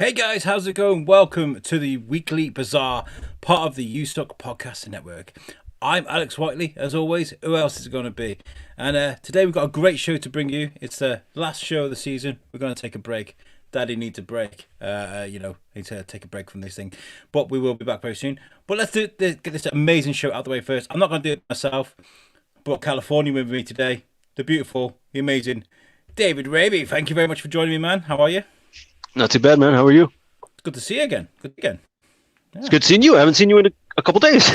Hey guys, how's it going? Welcome to the Weekly Bazaar, part of the USUK Podcast Network. I'm Alex Whiteley, as always. Who else is it going to be? And today we've got a great show to bring you. It's the last show of the season. We're going to take a break. Daddy needs a break. Need to take a break from this thing. But we will be back very soon. But let's get this amazing show out of the way first. I'm not going to do it myself. But California with me today. The beautiful, the amazing David Rabe. Thank you very much for joining me, man. How are you? Not too bad, man. How are you? Good to see you again. Yeah. It's good seeing you. I haven't seen you in a couple days.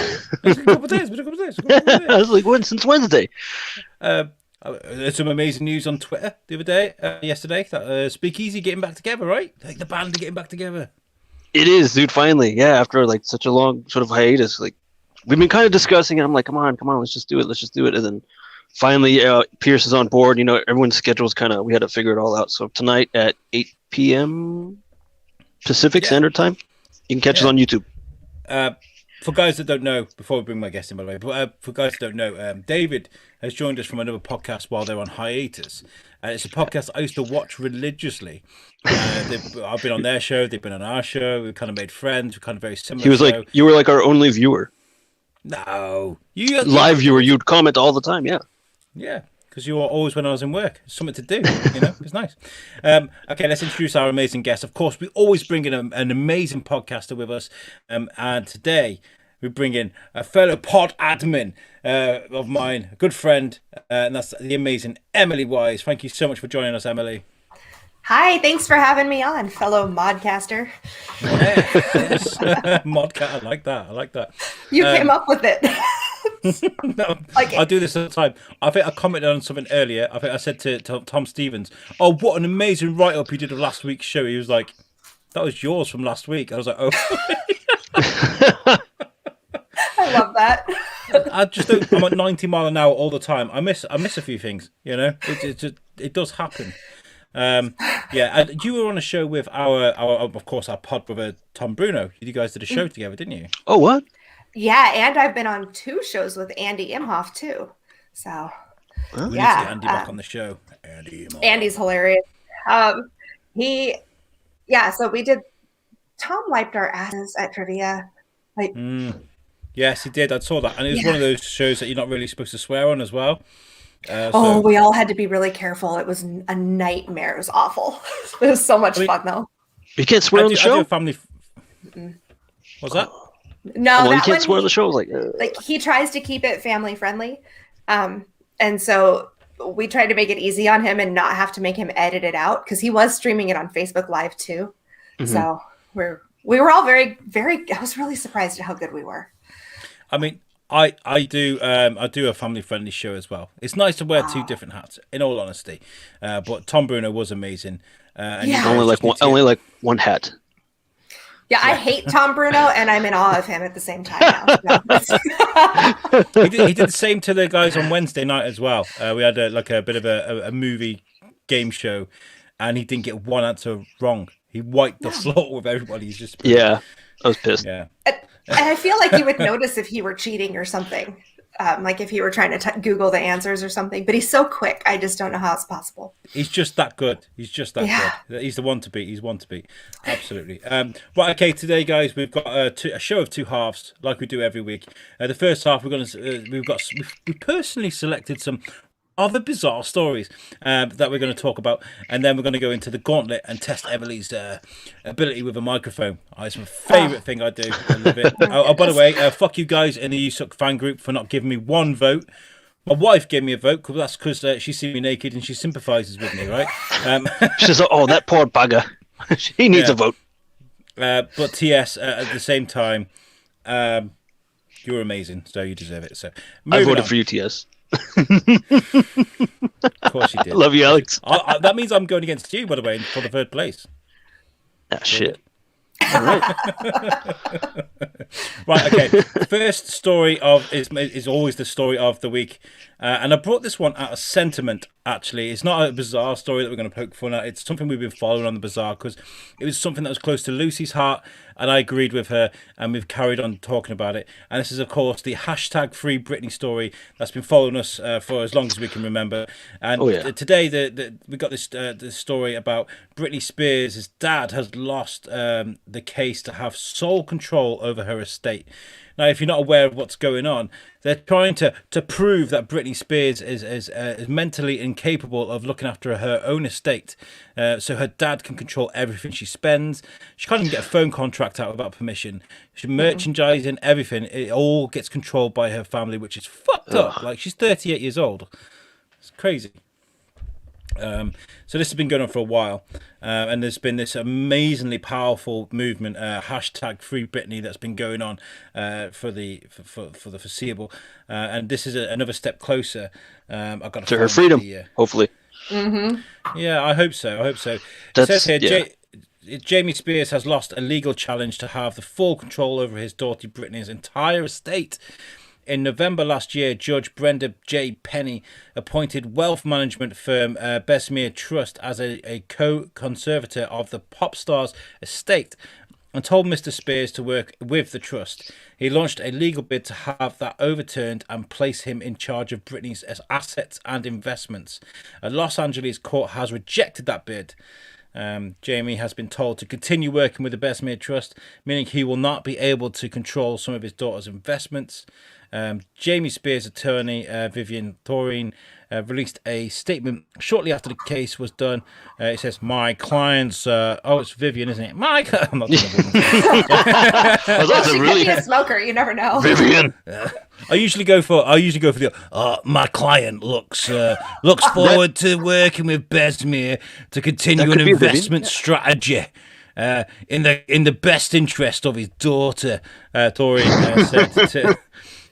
It's a couple of days. I was like, when? Since Wednesday. There's some amazing news on Twitter the other day, yesterday. That Speakeasy getting back together, right? Like the band are getting back together. It is, dude. Finally, yeah. After like such a long sort of hiatus, like we've been kind of discussing it. I'm like, come on, let's just do it. And then finally, Pierce is on board. You know, everyone's schedule's we had to figure it all out. So tonight at 8 p.m. Pacific Standard Time, you can catch us on YouTube. For guys that don't know, before we bring my guest in, by the way, but for guys that don't know, David has joined us from another podcast while they're on hiatus. It's a podcast I used to watch religiously. I've been on their show, they've been on our show. We've kind of made friends. We're kind of very similar. He was like, you were like our only viewer. No, live viewer. You'd comment all the time. Yeah. Because you were always when I was in work. It's something to do, It's nice. Okay, let's introduce our amazing guest. Of course, we always bring in an amazing podcaster with us. And today we bring in a fellow pod admin of mine, a good friend, and that's the amazing Emily Wise. Thank you so much for joining us, Emily. Hi, thanks for having me on, fellow modcaster. Yes. Modcat, I like that. You came up with it. No, I do this all the time. I think I commented on something earlier. I think I said to Tom Stevens, "Oh, what an amazing write-up you did of last week's show." He was like, "That was yours from last week." I was like, "Oh." I love that. I just don't. I'm at 90 mile an hour all the time. I miss a few things. It does happen. And you were on a show with our of course our pod brother Tom Bruno. You guys did a show together, didn't you? Oh, what? Yeah, and I've been on 2 shows with Andy Imhoff too. So We need to get Andy back on the show. Andy's hilarious. So we did. Tom wiped our asses at trivia. Yes, he did. I saw that, and it was one of those shows that you're not really supposed to swear on as well. We all had to be really careful. It was a nightmare. It was awful. It was so much fun though. You can't swear on the show. What's that? No, you can't swear on the show. Like he tries to keep it family friendly, and so we tried to make it easy on him and not have to make him edit it out because he was streaming it on Facebook Live too. Mm-hmm. So we were all very, very. I was really surprised at how good we were. I mean, I do a family friendly show as well. It's nice to wear 2 different hats, in all honesty. But Tom Bruno was amazing. And only like one hat. Yeah, I hate Tom Bruno, and I'm in awe of him at the same time now. He did the same to the guys on Wednesday night as well. We had a bit of a movie game show, and he didn't get one answer wrong. He wiped the floor with everybody. He's just I was pissed. Yeah, and I feel like you would notice if he were cheating or something, like if he were trying to Google the answers or something. But he's so quick, I just don't know how it's possible. He's just that good. He's good. He's the one to beat. He's one to beat. Absolutely. Right. Okay. Today, guys, we've got a show of 2 halves, like we do every week. The first half, we personally selected some other bizarre stories that we're going to talk about, and then we're going to go into the Gauntlet and test Emily's ability with a microphone. It's my favourite thing I do. I love it. By the way, fuck you guys in the USUK fan group for not giving me 1 vote. My wife gave me a vote because she's seen me naked and she sympathises with me, right? She says, "Oh, that poor bugger, he needs a vote." But TS, at the same time, you're amazing, so you deserve it. So I voted for you, TS. Of course you did. Love you, Alex. That means I'm going against you, by the way, for the 3rd place. Ah, shit. All right. Right. Okay. First story is always the story of the week. And I brought this one out of sentiment, actually. It's not a bizarre story that we're going to poke fun at. It's something we've been following on the Bazaar because it was something that was close to Lucy's heart, and I agreed with her, and we've carried on talking about it. And this is, of course, the hashtag Free Britney story that's been following us for as long as we can remember. And today we got this story about Britney Spears. His dad has lost the case to have sole control over her estate. Now, if you're not aware of what's going on, they're trying to prove that Britney Spears is mentally incapable of looking after her own estate. So her dad can control everything she spends. She can't even get a phone contract out without permission. She merchandising, everything. It all gets controlled by her family, which is fucked up. Like, she's 38 years old. It's crazy. So this has been going on for a while, and there's been this amazingly powerful movement, hashtag Free Britney, that's been going on for the foreseeable, and this is another step closer. I've got to her freedom, hopefully. Yeah, I hope so. It says here, Jamie Spears has lost a legal challenge to have the full control over his daughter Britney's entire estate. In November last year, Judge Brenda J. Penny appointed wealth management firm Bessemer Trust as a co-conservator of the pop star's estate and told Mr. Spears to work with the trust. He launched a legal bid to have that overturned and place him in charge of Britney's assets and investments. A Los Angeles court has rejected that bid. Jamie has been told to continue working with the Bessemer Trust, meaning he will not be able to control some of his daughter's investments. Jamie Spears' attorney, Vivian Thoreen, released a statement shortly after the case was done. It says, "My clients..." it's Vivian, isn't it? I'm not doing That's a really... could be a smoker. You never know. Vivian. I usually go for the. My client looks forward to working with Bessemer to continue an investment strategy. In the best interest of his daughter, Thoreen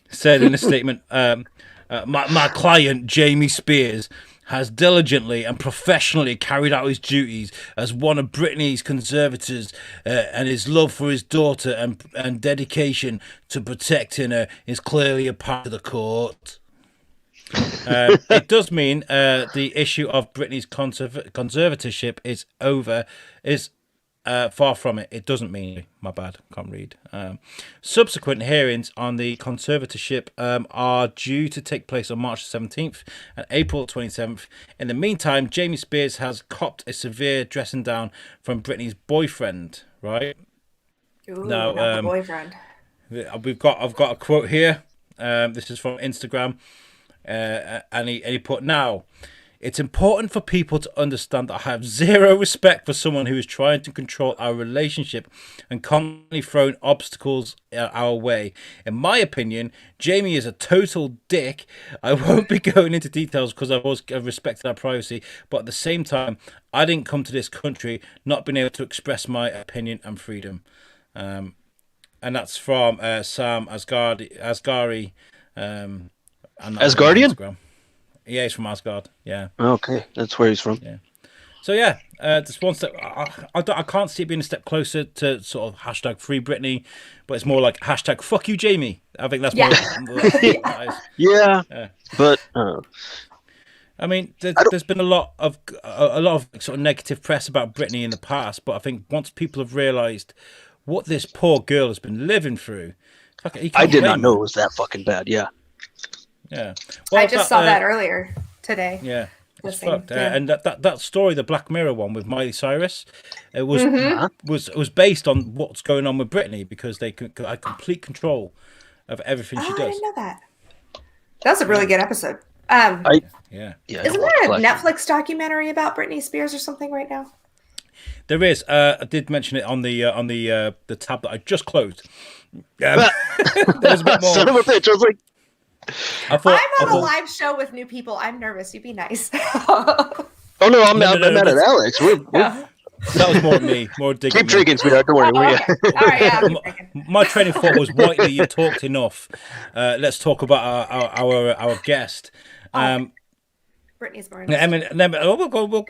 said in a statement, my client, Jamie Spears, has diligently and professionally carried out his duties as one of Britney's conservators, and his love for his daughter and dedication to protecting her is clearly apparent to the court. It does mean the issue of Britney's conservatorship is over. Far from it. It doesn't mean, my bad, can't read. Subsequent hearings on the conservatorship are due to take place on March 17th and April 27th. In the meantime, Jamie Spears has copped a severe dressing down from Britney's boyfriend, right? Ooh, now, not the boyfriend. I've got a quote here. This is from Instagram, and he put, "Now, it's important for people to understand that I have zero respect for someone who is trying to control our relationship and constantly throwing obstacles our way. In my opinion, Jamie is a total dick. I won't be going into details because I've respected our privacy, but at the same time, I didn't come to this country not being able to express my opinion and freedom." And that's from Sam Asghari. Asgardian? Instagram. Yeah, he's from Asgard. Yeah. Okay, that's where he's from. Yeah. So yeah, just one step. I can't see it being a step closer to sort of hashtag Free Britney, but it's more like hashtag Fuck You Jamie. I think that's more. Yeah. But I mean, there's been a lot of sort of negative press about Britney in the past, but I think once people have realised what this poor girl has been living through, I did not know it was that fucking bad. Yeah. Yeah, well, I just saw that earlier today. Yeah, it's fucked. And that story, the Black Mirror one with Miley Cyrus, it was based on what's going on with Britney because they had complete control of everything she does. I didn't know that. That was a really good episode. Yeah. Isn't there a Netflix documentary about Britney Spears or something right now? There is. I did mention it on the tab that I just closed. There was a bit more. Son of a bitch! I was like. I'm on a live show with new people. I'm nervous. You be nice. Oh no, I'm mad at Alex. That was more me. More digging. Keep drinking, sweetheart. Don't worry. All right, yeah. My training thought was, Whiteley, you talked enough. Let's talk about our guest. Britney's born.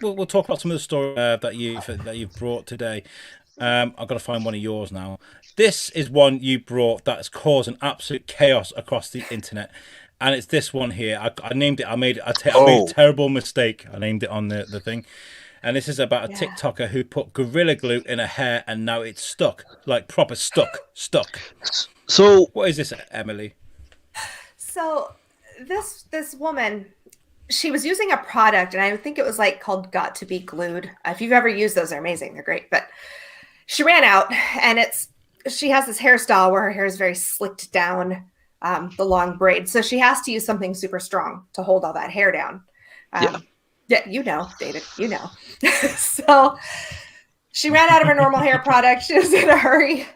We'll talk about some of the story that you've brought today. I've got to find one of yours now. This is one you brought that's causing absolute chaos across the internet. and it's this one here. I named it. I made a terrible mistake. I named it on the thing. And this is about a TikToker who put Gorilla Glue in her hair, and now it's stuck, like proper stuck. So what is this, Emily? So this woman, she was using a product, and I think it was like called Got to Be Glued. If you've ever used those, they're amazing. They're great. But she ran out, and she has this hairstyle where her hair is very slicked down, the long braid. So she has to use something super strong to hold all that hair down. Yeah, you know, David, you know. So she ran out of her normal hair product. She was in a hurry.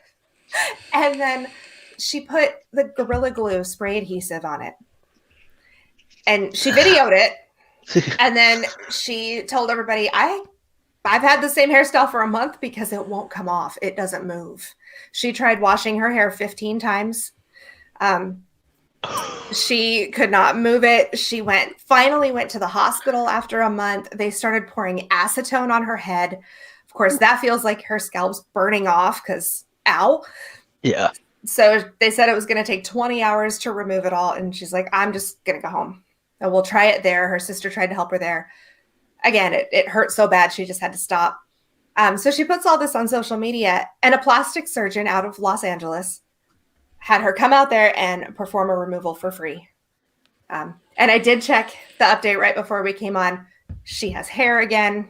And then she put the Gorilla Glue spray adhesive on it. And she videoed it. And then she told everybody, I've had the same hairstyle for a month because it won't come off. It doesn't move. She tried washing her hair 15 times. She could not move it. She finally went to the hospital after a month. They started pouring acetone on her head. Of course, that feels like her scalp's burning off because, ow. Yeah. So they said it was going to take 20 hours to remove it all. And she's like, I'm just going to go home. And we'll try it there. Her sister tried to help her there. Again, it hurt so bad, she just had to stop. So she puts all this on social media, and a plastic surgeon out of Los Angeles had her come out there and perform a removal for free. And I did check the update right before we came on. She has hair again,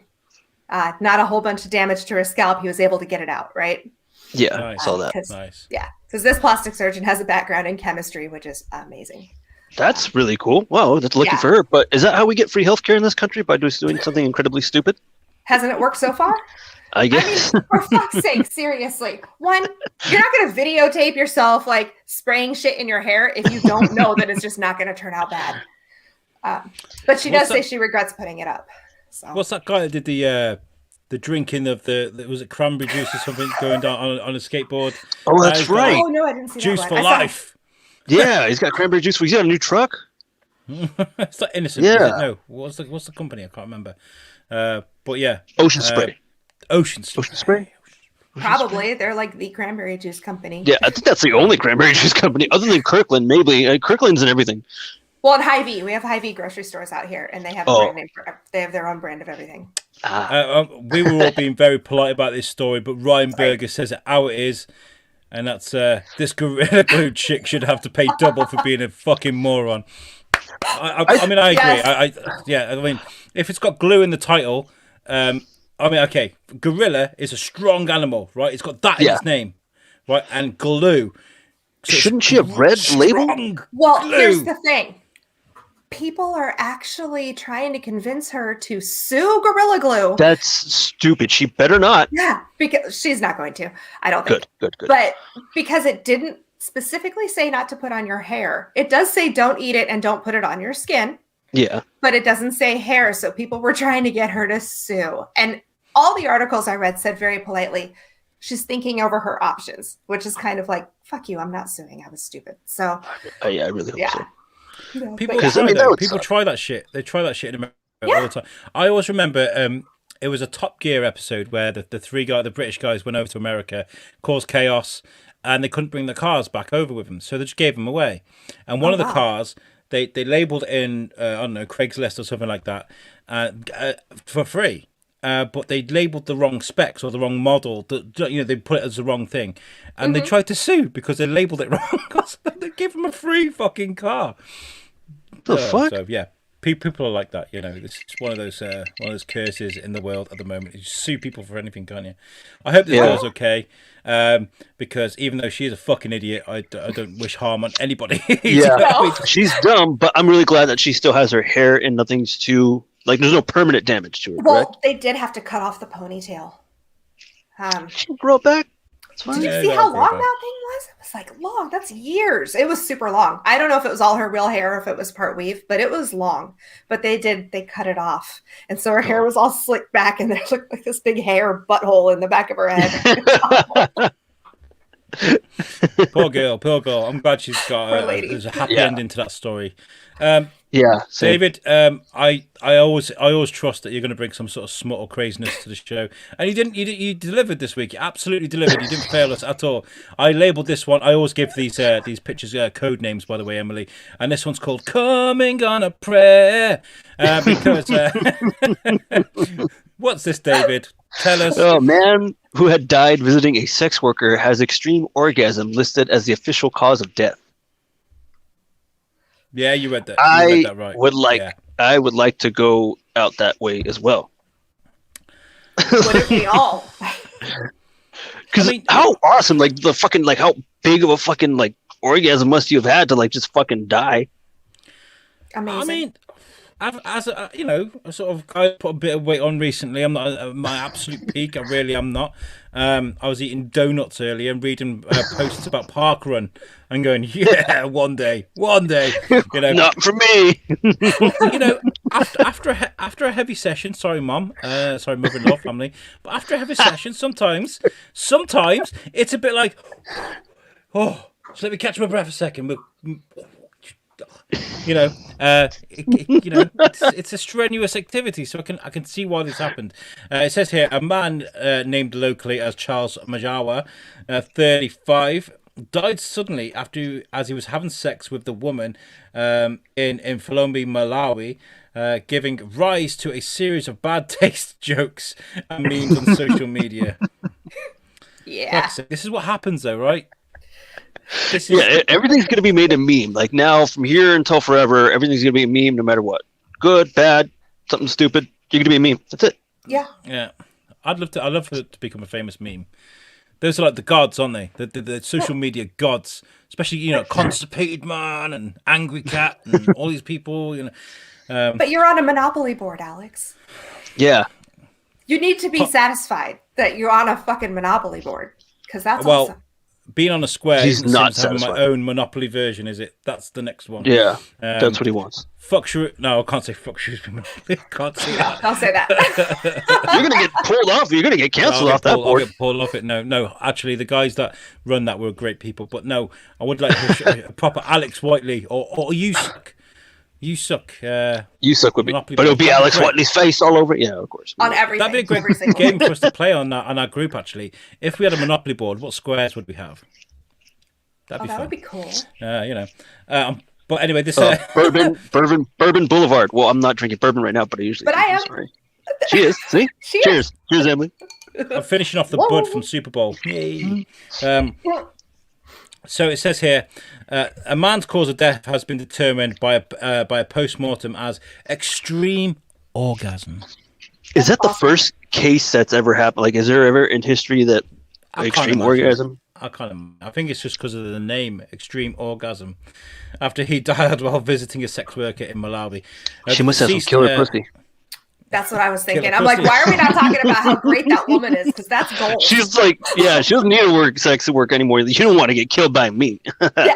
not a whole bunch of damage to her scalp. He was able to get it out, right? Yeah, Nice. I saw that. Nice. Yeah, because this plastic surgeon has a background in chemistry, which is amazing. That's really cool. Wow, that's lucky for her. But is that how we get free healthcare in this country? By just doing something incredibly stupid? Hasn't it worked so far? I guess. I mean, for fuck's sake, seriously. One, you're not going to videotape yourself like spraying shit in your hair if you don't know that it's just not going to turn out bad. But she does say she regrets putting it up. So. What's that guy that did the drinking of was it cranberry juice or something going down on a skateboard? Oh, that's right. Oh no, I didn't see Juice that for one. life. Yeah, he's got cranberry juice. He's got a new truck. It's not Innocent. Yeah. Is it? No. What's the company? I can't remember. But yeah. Ocean Spray. Ocean Spray. Probably. They're like the cranberry juice company. Yeah, I think that's the only cranberry juice company other than Kirkland. Maybe Kirkland's and everything. Well, and Hy-Vee. We have Hy-Vee grocery stores out here, and they have a brand name they have their own brand of everything. We were all being very polite about this story, but Ryan Berger says it how it is, and that's this Gorilla Glue chick should have to pay double for being a fucking moron. I mean, I agree. Yes. I mean, if it's got glue in the title, I mean, okay, gorilla is a strong animal, right? It's got that in its name, right? And glue. So shouldn't she have read label? Well, glue. Here's the thing. People are actually trying to convince her to sue Gorilla Glue. That's stupid. She better not. Yeah, because she's not going to. I don't think. Good. But because it didn't specifically say not to put on your hair. It does say don't eat it and don't put it on your skin. Yeah. But it doesn't say hair. So people were trying to get her to sue. And all the articles I read said very politely, she's thinking over her options, which is kind of like, fuck you, I'm not suing. I was stupid. So yeah, I really hope so. You know, people try that shit. They try that shit in America all the time. I always remember it was a Top Gear episode where the the British guys went over to America, caused chaos, and they couldn't bring the cars back over with them, so they just gave them away. And one of the cars, they labelled in I don't know, Craigslist or something like that, for free. But they labelled the wrong specs or the wrong model. They put it as the wrong thing, and they tried to sue because they labelled it wrong. They gave them a free fucking car. The fuck? So yeah, people are like that. It's one of those curses in the world at the moment. You sue people for anything, can't you? I hope this girl's okay, because even though she is a fucking idiot, I don't wish harm on anybody. Yeah, she's dumb, but I'm really glad that she still has her hair and nothing's too. Like, there's no permanent damage to it, well, they did have to cut off the ponytail. She can grow it back. Did you see how long that thing was? It was like long. That's years. It was super long. I don't know if it was all her real hair or if it was part weave, but it was long. But they cut it off. And so her hair was all slicked back and there looked like this big hair butthole in the back of her head. Poor girl. I'm glad she's got there's a happy ending to that story. Yeah, same. David, I always trust that you're going to bring some sort of smut or craziness to the show, and you didn't. You delivered this week. You absolutely delivered. You didn't fail us at all. I labelled this one. I always give these pictures code names, by the way, Emily. And this one's called "Coming on a Prayer" because what's this, David? Tell us. Oh, man who had died visiting a sex worker has extreme orgasm listed as the official cause of death. Yeah, you read that. I read that right. I would like to go out that way as well. Wouldn't we all? Because how awesome, like the fucking, like how big of a fucking like orgasm must you have had to like just fucking die? Amazing. I mean, as a, a sort of guy put a bit of weight on recently. I'm not at my absolute peak. I really am not. I was eating donuts earlier and reading posts about parkrun and going, yeah, one day. Not for me. After a heavy session. Sorry, mum. Sorry, mother-in-law, family. But after a heavy session, sometimes it's a bit like, oh, so let me catch my breath a second. It's a strenuous activity, so I can see why this happened. It says here a man named locally as Charles Majawa, 35, died suddenly as he was having sex with the woman in Philombe, Malawi, giving rise to a series of bad taste jokes and memes on social media. Yeah, this is what happens, though, right? Everything's gonna be made a meme. Like now, from here until forever, everything's gonna be a meme, no matter what. Good, bad, something stupid. You're gonna be a meme. That's it. Yeah. Yeah. I'd love for it to become a famous meme. Those are like the gods, aren't they? The social media gods, especially constipated man and angry cat and all these people. But you're on a Monopoly board, Alex. Yeah. You need to be satisfied that you're on a fucking Monopoly board because that's awesome. Being on a square He's isn't not having satisfied. my own Monopoly version, is it? That's the next one. Yeah, that's what he wants. Fuck Shrew. No, I can't say fuck Shrewsbury Monopoly. I can't say that. I'll say that. You're gonna get pulled off. You're gonna get cancelled off that board. I'll get pulled off it. No. Actually, the guys that run that were great people. But no, I would like a proper Alex Whiteley or USUK. USUK would be, Monopoly but it would be board. Alex Whiteley's face all over it. Yeah, of course. On everything. That'd be a great game for us to play on our group. Actually, if we had a Monopoly board, what squares would we have? That'd be fun. That would be cool. But anyway, this Bourbon Boulevard. Well, I'm not drinking bourbon right now, but I usually. But I am. Sorry. She is. See. Cheers. Cheers, Emily. I'm finishing off the bud from Super Bowl. Yay. So it says here, a man's cause of death has been determined by a post-mortem as extreme orgasm. Is that the first case that's ever happened? Like, is there ever in history that extreme orgasm? I think it's just because of the name, Extreme Orgasm. After he died while visiting a sex worker in Malawi. She must have some killer pussy. That's what I was thinking. I'm like, why are we not talking about how great that woman is? Because that's gold. She's like, yeah, she doesn't need to work sex work anymore. You don't want to get killed by me. Yeah.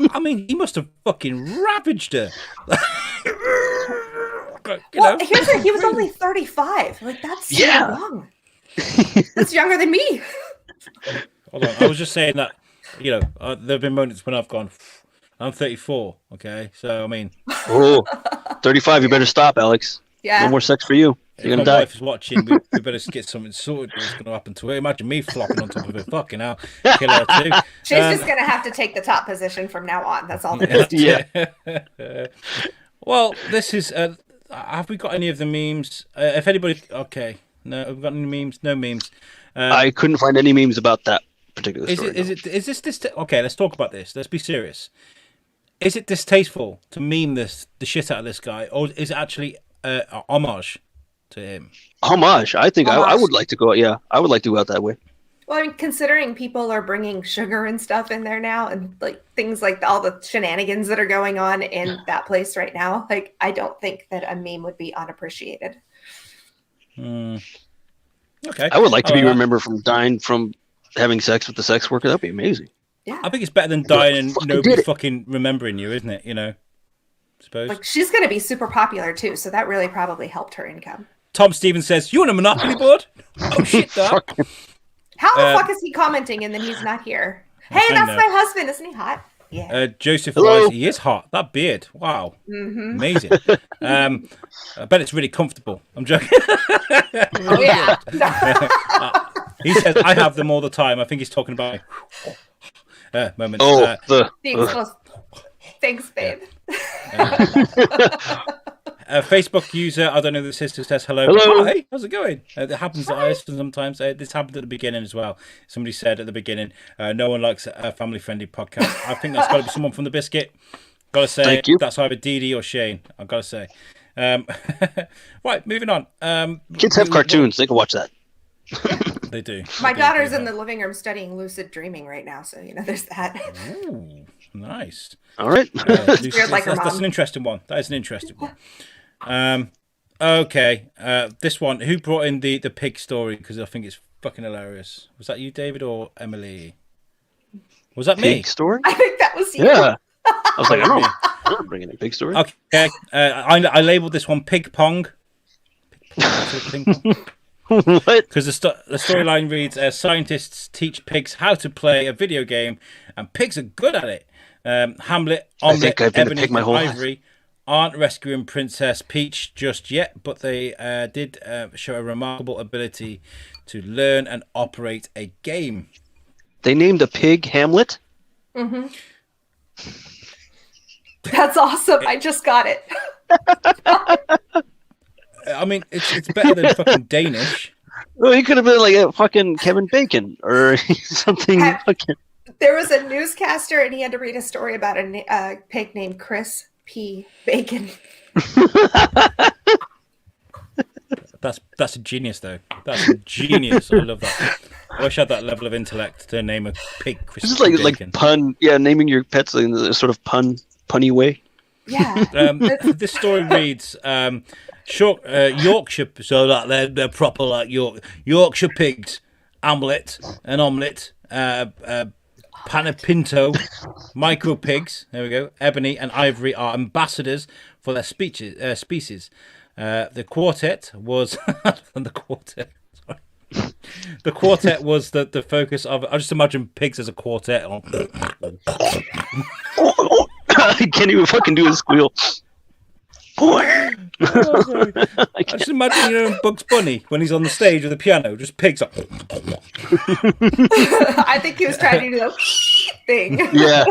I mean, he must have fucking ravaged her. Here's the, he was only 35. Like, that's so young. That's younger than me. Hold on. I was just saying that, there have been moments when I've gone, I'm 34, okay? So, I mean... Oh, 35, you better stop, Alex. Yeah. No more sex for you. You're going to die. My wife is watching. We better get something sorted. What's going to happen to her? Imagine me flopping on top of her. Fucking hell. Kill her too. She's just going to have to take the top position from now on. That's all there is. Yeah. Well, this is... have we got any of the memes? If anybody... Okay. No, have we got any memes? No memes. I couldn't find any memes about that particular story. Is this okay, let's talk about this. Let's be serious. Is it distasteful to meme the shit out of this guy, or is it actually a homage to him? Homage. I think I would like to go. Yeah, I would like to go out that way. Well, I mean, considering people are bringing sugar and stuff in there now, and like things like all the shenanigans that are going on in that place right now, like I don't think that a meme would be unappreciated. Okay. I would like to be remembered from dying from having sex with the sex worker. That'd be amazing. Yeah. I think it's better than dying and nobody fucking remembering you, isn't it? I suppose. Like, she's going to be super popular too, so that really probably helped her income. Tom Stevens says, "You on a Monopoly board?" Oh shit, that. How the fuck is he commenting and then he's not here? Hey, that's my husband. Isn't he hot? Yeah. Joseph Hello. Wise, he is hot. That beard, wow, amazing. I bet it's really comfortable. I'm joking. Oh yeah. He says I have them all the time. I think he's talking about moments. Oh, The explosive. Thanks, babe. Facebook user, I don't know, the sister says hello. Hello. Hi, how's it going? It happens at us sometimes. This happened at the beginning as well. Somebody said at the beginning, no one likes a family-friendly podcast. I think that's got to be someone from the Biscuit. Got to say, Thank you. that's either Dee Dee or Shane. I've got to say. Right, moving on. Kids have cartoons. They can watch that. They do. My daughter's in the living room studying lucid dreaming right now, so there's that. Ooh, nice. All right. Weird like her That's mom. an interesting one. That is an interesting one. Okay. This one. Who brought in the pig story? Because I think it's fucking hilarious. Was that you, David, or Emily? Was that me? Pig story? I think that was you. Yeah. I was like, I don't bring in a pig story. Okay. I labeled this one Pig Pong. Ping pong. What? Because the storyline reads: scientists teach pigs how to play a video game, and pigs are good at it. Hamlet, I think Omelette, I've been a Ebony, pig my and whole life. Ivory aren't rescuing Princess Peach just yet, but they did show a remarkable ability to learn and operate a game. They named a pig Hamlet? Mm-hmm. That's awesome. I just got it. I mean, it's better than fucking Danish. Well, he could have been like a fucking Kevin Bacon or something. Fucking. There was a newscaster, and he had to read a story about a pig named Chris P. Bacon. That's a genius, though. That's a genius. I love that. I wish I had that level of intellect to name a pig Chris This is P. like Bacon. pun. Yeah, naming your pets in a sort of punny way. Yeah. This story reads Yorkshire, so that they're proper like Yorkshire pigs, Hamlet and Omelette, Panapinto, micro pigs. There we go. Ebony and Ivory are ambassadors for their species. The quartet was the quartet. Sorry. The quartet was the focus of. I just imagine pigs as a quartet. I can't even fucking do a squeal. I just imagine Bugs Bunny when he's on the stage with the piano, just pigs up. I think he was trying to do the thing. Yeah.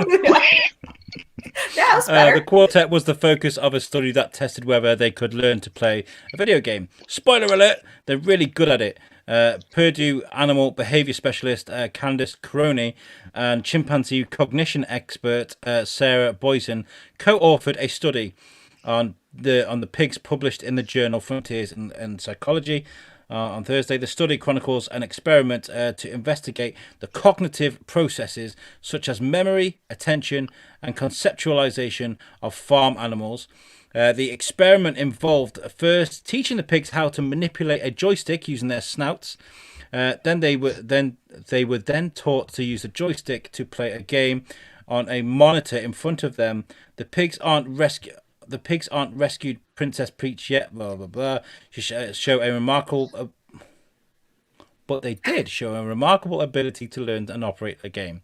That's better. The quartet was the focus of a study that tested whether they could learn to play a video game. Spoiler alert, they're really good at it. Purdue animal behavior specialist Candice Crony and chimpanzee cognition expert Sarah Boyson co-authored a study on the pigs published in the journal Frontiers in Psychology. On Thursday, the study chronicles an experiment to investigate the cognitive processes such as memory, attention, and conceptualization of farm animals. The experiment involved first teaching the pigs how to manipulate a joystick using their snouts. Then they were then taught to use the joystick to play a game on a monitor in front of them. The pigs aren't rescued Princess Peach yet. Blah blah blah. Show a remarkable, but they did show a remarkable ability to learn and operate a game.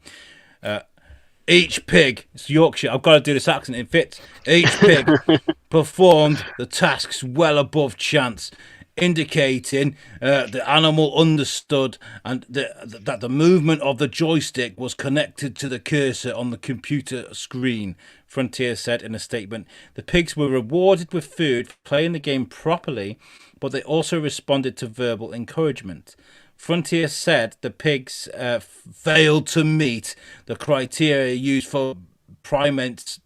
Each pig, it's Yorkshire, I've got to do this accent, it fits. Each pig performed the tasks well above chance, indicating the animal understood and that the movement of the joystick was connected to the cursor on the computer screen, Frontier said in a statement. The pigs were rewarded with food for playing the game properly, but they also responded to verbal encouragement. Frontier said the pigs failed to meet the criteria used for primates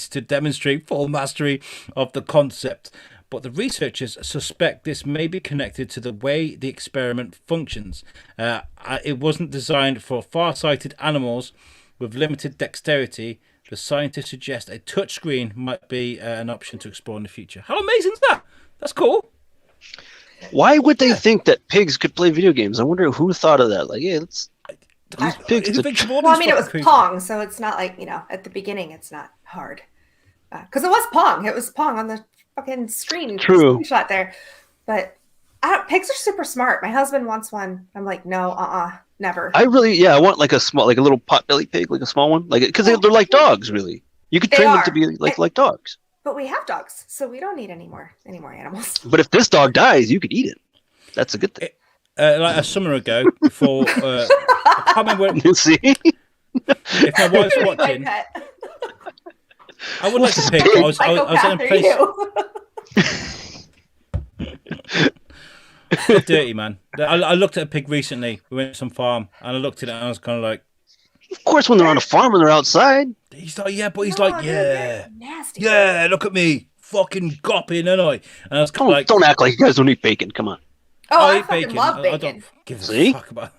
to demonstrate full mastery of the concept, but the researchers suspect this may be connected to the way the experiment functions. It wasn't designed for far-sighted animals with limited dexterity. The scientists suggest a touchscreen might be an option to explore in the future. How amazing is that? That's cool. Why would they think that pigs could play video games? I wonder who thought of that. Like, yeah, let's use pigs to... Well, I mean, it was Pong, so it's not like, at the beginning, it's not hard. Because it was Pong. It was Pong on the fucking screen. True. Screenshot there. But Pigs are super smart. My husband wants one. I'm like, no, never. I want like a small, like a little potbelly pig, like a small one, like because they're like dogs, really. You could train them to be like dogs. But we have dogs, so we don't need any more animals. But if this dog dies, you could eat it. That's a good thing. Like a summer ago, before I can't remember. You see, If my wife's watching, I would like a pig. I was in a place. They're dirty, man. I looked at a pig recently. We went to some farm, and I looked at it, and I was kind of like, of course, when they're on a farm and they're outside. He's like, yeah, but he's nasty. Yeah, look at me, fucking gopping, and I was kind of like, don't act like you guys don't eat bacon. Come on. Oh, I fucking love bacon. I don't give a fuck about.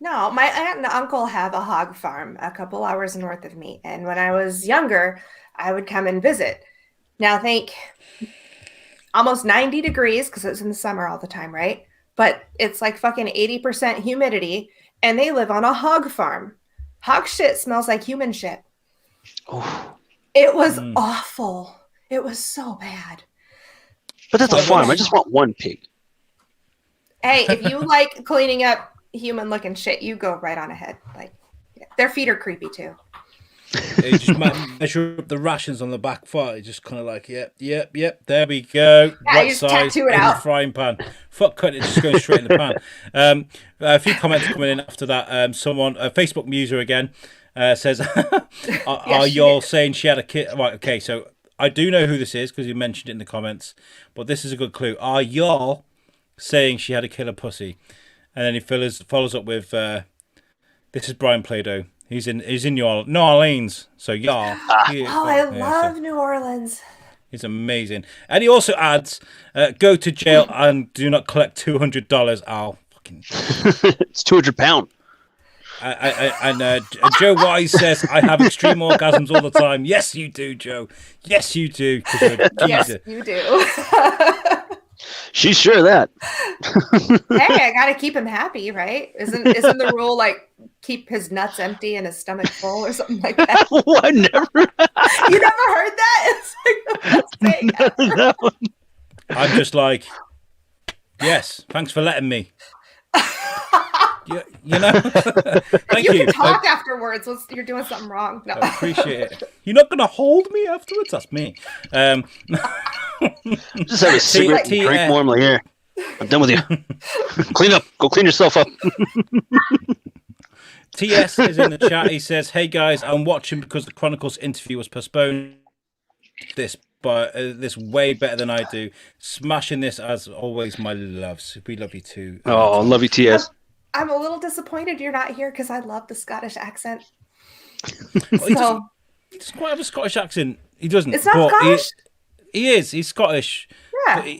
No, my aunt and uncle have a hog farm a couple hours north of me, and when I was younger, I would come and visit. Now, think almost 90 degrees because it's in the summer all the time, right? But it's like fucking 80% humidity, and they live on a hog farm. Hog shit smells like human shit. Oh. It was awful. It was so bad. But that's a farm. I just want one pig. Hey, if you like cleaning up human-looking shit, you go right on ahead. Like, their feet are creepy too. You just measure up the rations on the back foot. It's just kind of like, yep. There we go. Yeah, right you just size tattoo it in out. the frying pan. Fuck cutting it, just going straight in the pan. A few comments coming in after that. Someone, a Facebook user again, says, "Are y'all saying she had a kid?" Right. Okay. So I do know who this is because you mentioned it in the comments, but this is a good clue. Are y'all saying she had a killer pussy? And then he follows up with, "This is Brian Plado. He's in New Orleans, so y'all." I love New Orleans. He's amazing, and he also adds, "Go to jail and do not collect $200." Al, fucking, it's £200. And Joe Wise says, "I have extreme orgasms all the time." Yes, you do, Joe. Yes, you do. Yes, you do. She's sure of that. Hey, I gotta keep him happy, right? Isn't the rule like keep his nuts empty and his stomach full or something like that? What? Never. You never heard that? It's like the best thing ever. No. I'm just like, yes, thanks for letting me. You know, thank you. You can talk afterwards. You're doing something wrong. No. I appreciate it. You're not gonna hold me afterwards. That's me. Just have a cigarette and drink more. I'm like, here, I'm done with you. Clean up. Go clean yourself up. TS is in the chat. He says, "Hey guys, I'm watching because the Chronicles interview was postponed. This way better than I do. Smashing this as always, my loves. We love you too." Oh, love you, TS. I'm a little disappointed you're not here because I love the Scottish accent. Well, he doesn't quite have a Scottish accent. He doesn't. It's not Scottish? He is. He's Scottish. Yeah.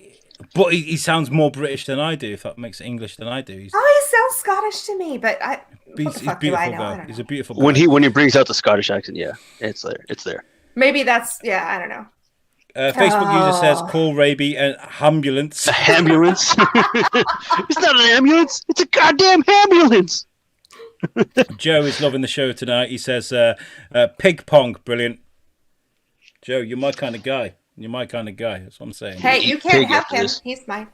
But he sounds more British than I do, if that makes it English than I do. He sounds Scottish to me, but he's a beautiful guy. He's a beautiful guy. When he brings out the Scottish accent, yeah, it's there. It's there. Maybe that's, I don't know. Facebook user says, "Call Rabe an ambulance." A ambulance? It's not an ambulance. It's a goddamn ambulance. Joe is loving the show tonight. He says, "Pig pong, brilliant." Joe, you're my kind of guy. That's what I'm saying. Hey, you can't have him. He's mine.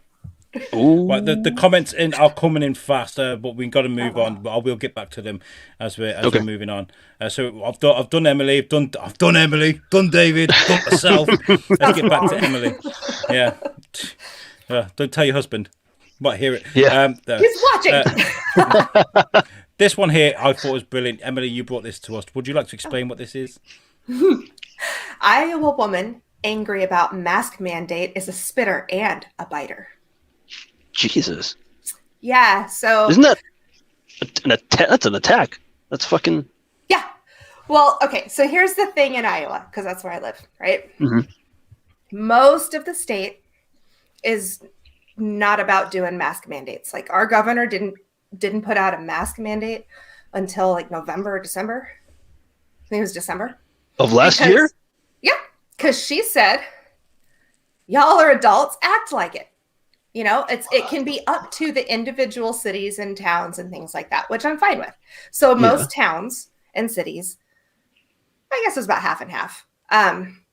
Ooh. Right, the comments are coming in faster, but we've got to move on. But I will get back to them as we're moving on. So I've done Emily, I've done Emily, done David, done myself. Let's get back to Emily. Yeah, don't tell your husband. Might hear it. Yeah, he's watching. This one here I thought was brilliant. Emily, you brought this to us. Would you like to explain what this is? Iowa woman angry about mask mandate is a spitter and a biter. Jesus. Yeah, so... Isn't that that's an attack? That's fucking... Yeah. Well, okay, so here's the thing in Iowa, because that's where I live, right? Mm-hmm. Most of the state is not about doing mask mandates. Like, our governor didn't put out a mask mandate until, like, November or December. I think it was December. Of last year? Yeah, because she said, y'all are adults, act like it. You know, it can be up to the individual cities and towns and things like that, which I'm fine with. So most towns and cities, I guess it's about half and half.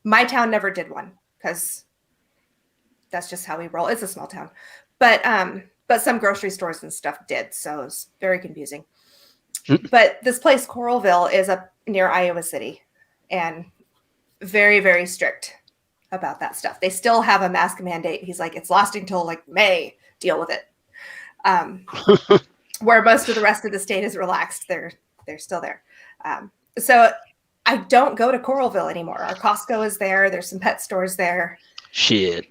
My town never did one because that's just how we roll. It's a small town. but some grocery stores and stuff did, so it was very confusing. But this place, Coralville, is up near Iowa City, and very, very strict about that stuff. They still have a mask mandate. He's like, it's lasting till like May. Deal with it. Where most of the rest of the state is relaxed, they're still there. So I don't go to Coralville anymore. Our Costco is there. There's some pet stores there. Shit.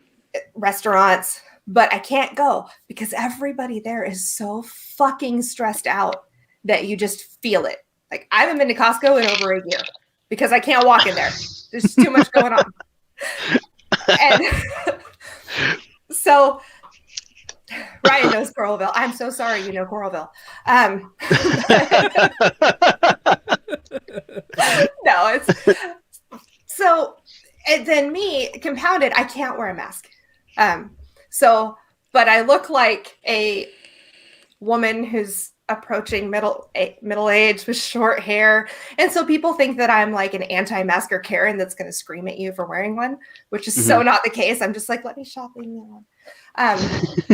Restaurants. But I can't go because everybody there is so fucking stressed out that you just feel it. Like, I haven't been to Costco in over a year because I can't walk in there. There's too much going on. And so Ryan knows Coralville. I'm so sorry you know Coralville. No, it's so, and then me compounded, I can't wear a mask. So, but I look like a woman who's approaching middle age with short hair. And so people think that I'm like an anti-masker Karen that's going to scream at you for wearing one, which is so not the case. I'm just like, let me shop, leave me alone.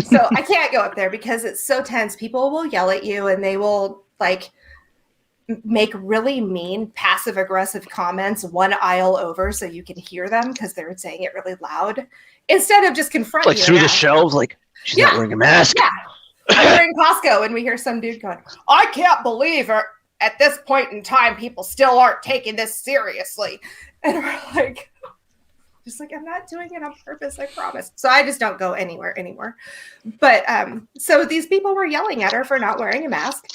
So I can't go up there because it's so tense. People will yell at you and they will like make really mean passive aggressive comments one aisle over so you can hear them because they're saying it really loud instead of just confronting like you. through the shelves, like she's not wearing a mask. Yeah. We're in Costco and we hear some dude going, I can't believe at this point in time people still aren't taking this seriously. And we're like, just like, I'm not doing it on purpose, I promise. So I just don't go anywhere anymore. But so these people were yelling at her for not wearing a mask.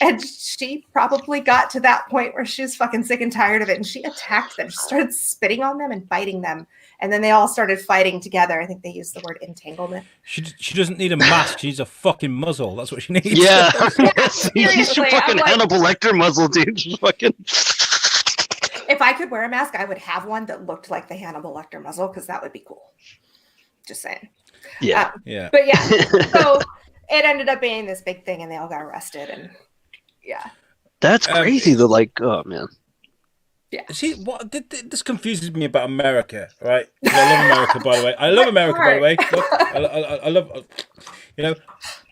And she probably got to that point where she was fucking sick and tired of it. And she attacked them. She started spitting on them and biting them. And then they all started fighting together. I think they used the word entanglement. She doesn't need a mask. She needs a fucking muzzle. That's what she needs. Yeah. Seriously, your fucking like, Hannibal Lecter muzzle, dude. Just fucking. If I could wear a mask, I would have one that looked like the Hannibal Lecter muzzle because that would be cool. Just saying. Yeah. Yeah. But yeah, so it ended up being this big thing and they all got arrested. And yeah. That's crazy. Though, like, oh, man. Yeah. See, what this confuses me about America, right? I love America, by the way. I love America, by the way. Look, I love, you know.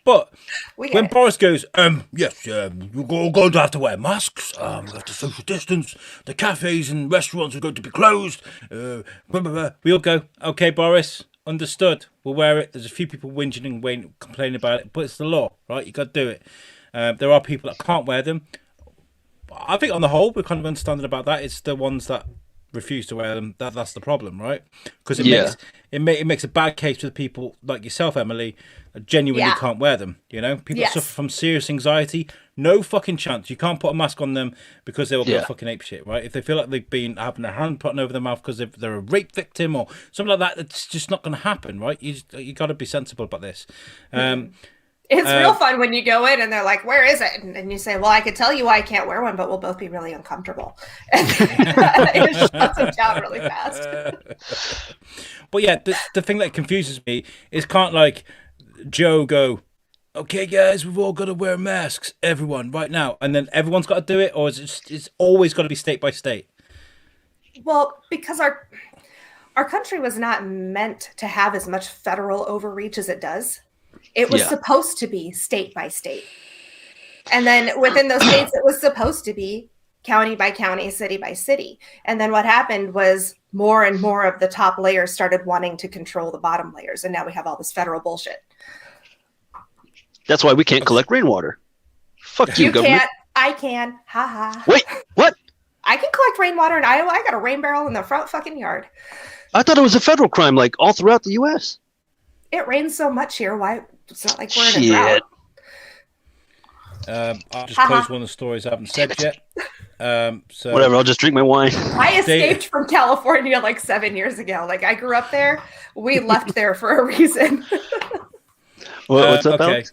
But when Boris goes, yes, we're all going to have to wear masks. We have to social distance. The cafes and restaurants are going to be closed. Blah, blah, blah. We all go, okay, Boris, understood. We'll wear it. There's a few people whinging and complaining about it, but it's the law, right? You got to do it. There are people that can't wear them. I think on the whole, we're kind of understanding about that. It's the ones that refuse to wear them that's the problem, right? Because it makes a bad case for the people like yourself, Emily, that genuinely can't wear them. You know, people that suffer from serious anxiety, no fucking chance. You can't put a mask on them because they will go fucking ape shit, right? If they feel like they've been having their hand put over their mouth because they're a rape victim or something like that, it's just not going to happen, right? You got to be sensible about this. It's real fun when you go in and they're like, where is it? And you say, well, I could tell you why I can't wear one, but we'll both be really uncomfortable. And it shuts them down really fast. But yeah, the thing that confuses me is can't like Joe go, okay, guys, we've all got to wear masks, everyone, right now. And then everyone's got to do it, or it's always got to be state by state? Well, because our country was not meant to have as much federal overreach as it does. It was supposed to be state by state. And then within those states, it was supposed to be county by county, city by city. And then what happened was more and more of the top layers started wanting to control the bottom layers. And now we have all this federal bullshit. That's why we can't collect rainwater. Fuck you, government. Can't. I can. Ha ha. Wait, what? I can collect rainwater in Iowa. I got a rain barrel in the front fucking yard. I thought it was a federal crime, like all throughout the U.S. It rains so much here. Why? It's not like we're in a drought. I'll just close one of the stories I haven't said yet. So whatever, I'll just drink my wine. I escaped from California like 7 years ago. Like I grew up there. We left there for a reason. What's up, okay. Alex?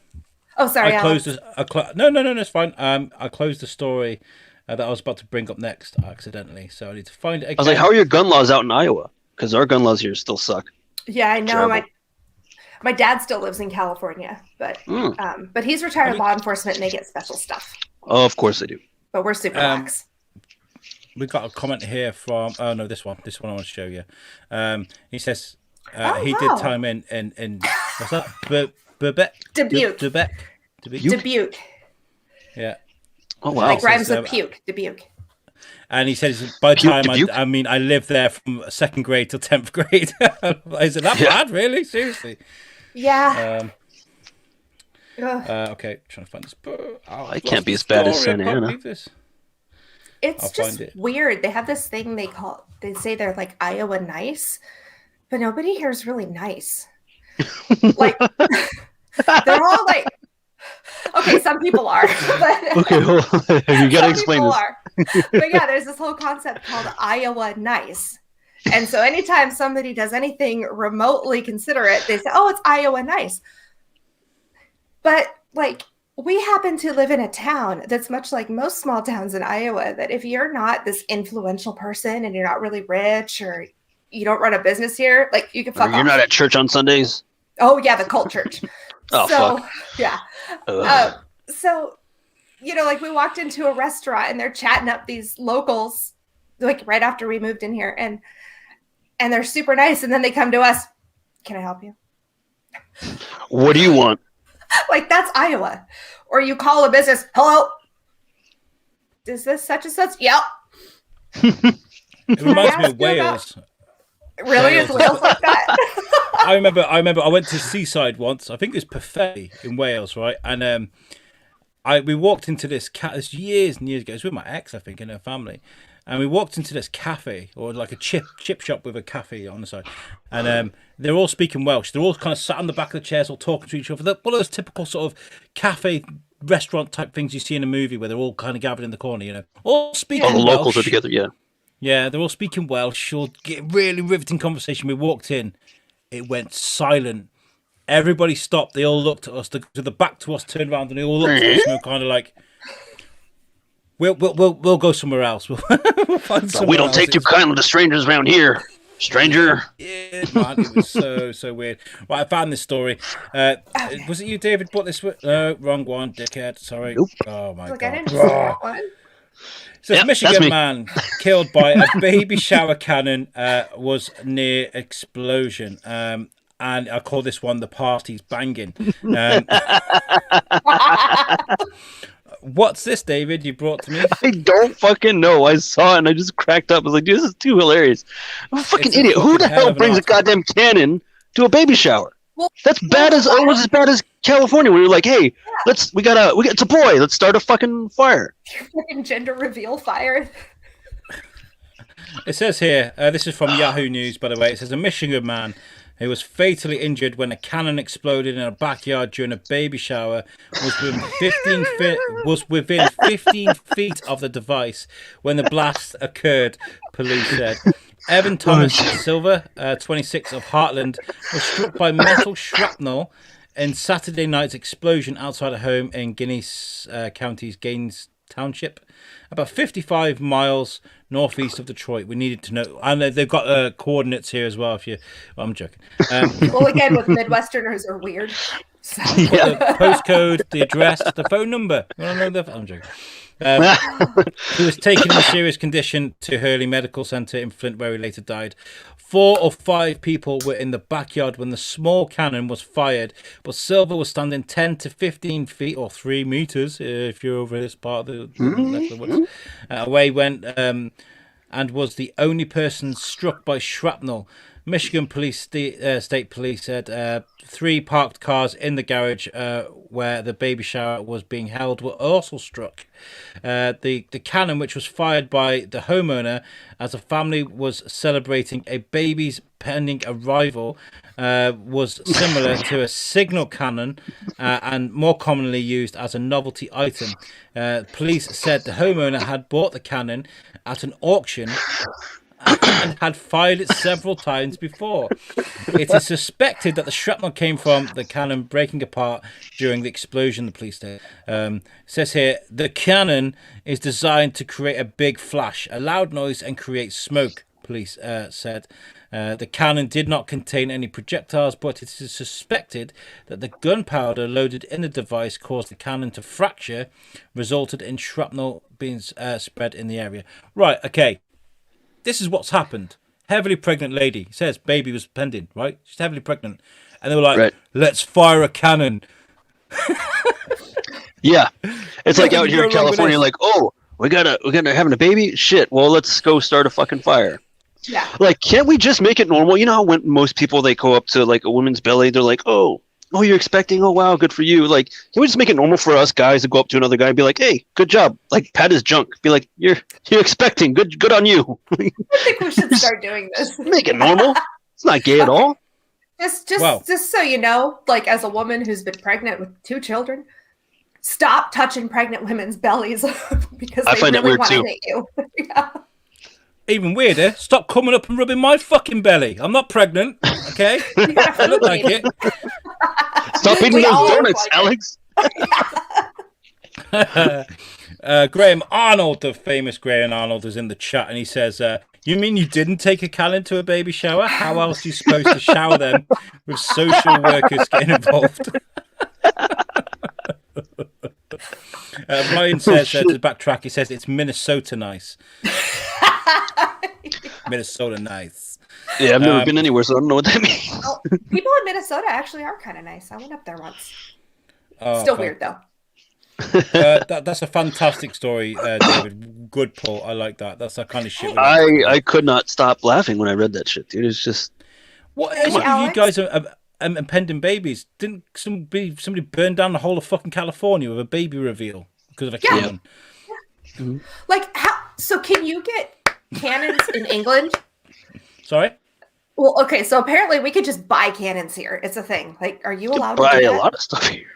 Oh, sorry. No, it's fine. I closed the story that I was about to bring up next accidentally, so I need to find it again. I was like, how are your gun laws out in Iowa? Because our gun laws here still suck. Yeah, I know. My dad still lives in California, but he's retired law enforcement and they get special stuff. Oh, of course they do. But we're super lax. We got a comment here from this one I want to show you. He says he did time in What's that? Dubuque. Dubuque. Yeah. Oh wow. Like rhymes So, with puke. Dubuque. And he says, by the time Dubuque? I lived there from second grade till 10th grade. Is it that bad, really? Seriously? Yeah. Okay, trying to find this. It can't be as bad as Santa Ana. It's I'll just find it. weird. They have this thing they say they're like Iowa nice, but nobody here is really nice. Like they're all like, okay, some people are, but Okay, hold on. You gotta explain this. But yeah, there's this whole concept called Iowa nice. And so anytime somebody does anything remotely considerate, they say, oh, it's Iowa nice. But like, we happen to live in a town that's much like most small towns in Iowa, that if you're not this influential person and you're not really rich or you don't run a business here, like you can fuck off. You're not at church on Sundays? Oh, yeah, the cult church. Oh, so, fuck. Yeah. So, you know, like we walked into a restaurant and they're chatting up these locals, like right after we moved in here, and they're super nice. And then they come to us, can I help you? What do you want? Like, that's Iowa. Or you call a business, hello, is this such and such? Yep. It reminds me of Wales. Really? Is Wales like that? I remember I went to Seaside once. I think it was Perfetti in Wales, right? And we walked into this this years and years ago. It was with my ex, I think, and her family. And we walked into this cafe, or like a chip shop with a cafe on the side. And they're all speaking Welsh. They're all kind of sat on the back of the chairs, all talking to each other. One of those typical sort of cafe, restaurant type things you see in a movie where they're all kind of gathered in the corner, you know. All speaking All the Welsh. locals are together, yeah. Yeah, they're all speaking Welsh. Or get really riveting conversation. We walked in. It went silent. Everybody stopped. They all looked at us. To the back to us, turned around, and they all looked at us. And we were kind of like, "We'll go somewhere else. We'll find somewhere We don't else." take too kindly to strangers around here, stranger. Yeah, man, it was so weird. Right, I found this story. Was it you, David? Bought this? Wrong one, dickhead. Sorry. Nope. Oh my Like, god. I didn't see that one. Says Yep, that's Michigan me. man killed by a baby shower cannon was near explosion. And I call this one the party's banging. What's this, David, you brought to me? I don't fucking know. I saw it and I just cracked up. I was like, dude, this is too hilarious. I'm a fucking It's a idiot. Who fucking the hell hell of an brings a article. goddamn cannon to a baby shower? Well, That's bad as it was as bad as California. We were like, hey, it's a boy. Let's start a fucking fire. Fucking gender reveal fire. It says here, this is from Yahoo News, by the way. It says a Michigan man who was fatally injured when a cannon exploded in a backyard during a baby shower was within 15 feet of the device when the blast occurred, police said. Evan Thomas Silver, 26 of Heartland, was struck by metal shrapnel in Saturday night's explosion outside a home in Guinness County's Gaines Township, about 55 miles northeast of Detroit. We needed to know, and they've got coordinates here as well. I'm joking. Well, again, with Midwesterners are weird. So. The postcode, the address, the phone number. You want to know I'm joking. He was taken in a serious condition to Hurley Medical Center in Flint, where he later died. 4 or 5 people were in the backyard when the small cannon was fired, but Silver was standing 10 to 15 feet or 3 meters, if you're over this part of the neck of the woods, away went, and was the only person struck by shrapnel. Michigan Police State Police said 3 parked cars in the garage where the baby shower was being held were also struck. The cannon, which was fired by the homeowner as a family was celebrating a baby's pending arrival, was similar to a signal cannon and more commonly used as a novelty item. Police said the homeowner had bought the cannon at an auction and had fired it several times before. It is suspected that the shrapnel came from the cannon breaking apart during the explosion, the police say. Says here, the cannon is designed to create a big flash, a loud noise, and create smoke, police said. The cannon did not contain any projectiles, but it is suspected that the gunpowder loaded in the device caused the cannon to fracture, resulted in shrapnel being spread in the area. Right, okay. This is what's happened. Heavily pregnant lady. Says baby was pending, right? She's heavily pregnant. and they were like, Right. let's fire a cannon. Yeah, it's like out You here in go wrong with California, this. like, oh, we're having a baby. Shit. Well, let's go start a fucking fire. Yeah. Like, can't we just make it normal? You know how when most people they go up to like a woman's belly, they're like, oh, you're expecting? Oh, wow, good for you. Like, can we just make it normal for us guys to go up to another guy and be like, hey, good job. Like, pat his junk. Be like, you're expecting. Good on you. I think we should start doing this. Make it normal. It's not gay at all. Just so you know, like as a woman who's been pregnant with 2 children, stop touching pregnant women's bellies because I they find it really weird want too. to hit you. Yeah. Even weirder, stop coming up and rubbing my fucking belly. I'm not pregnant, okay? I look like it. Stop eating We those all look donuts, like Alex. Graham Arnold, the famous Graham Arnold, is in the chat, and he says, you mean you didn't take a Callan to a baby shower? How else are you supposed to shower them with social workers getting involved? Ryan says, to backtrack, he says, it's Minnesota nice. Minnesota nice. Yeah, I've never been anywhere, so I don't know what that means. Well, people in Minnesota actually are kind of nice. I went up there once. Oh, Still weird though. That's a fantastic story, David. Good pull. I like that. That's that kind of shit. I could not stop laughing when I read that shit, dude. It's just What is it with you guys are impending babies? Didn't somebody burn down the whole of fucking California with a baby reveal because of a cannon? Mm-hmm. Like how? So can you get cannons in England? Sorry. Well, okay. So apparently we could just buy cannons here. It's a thing. Like, are you allowed to buy do a that? lot of stuff here.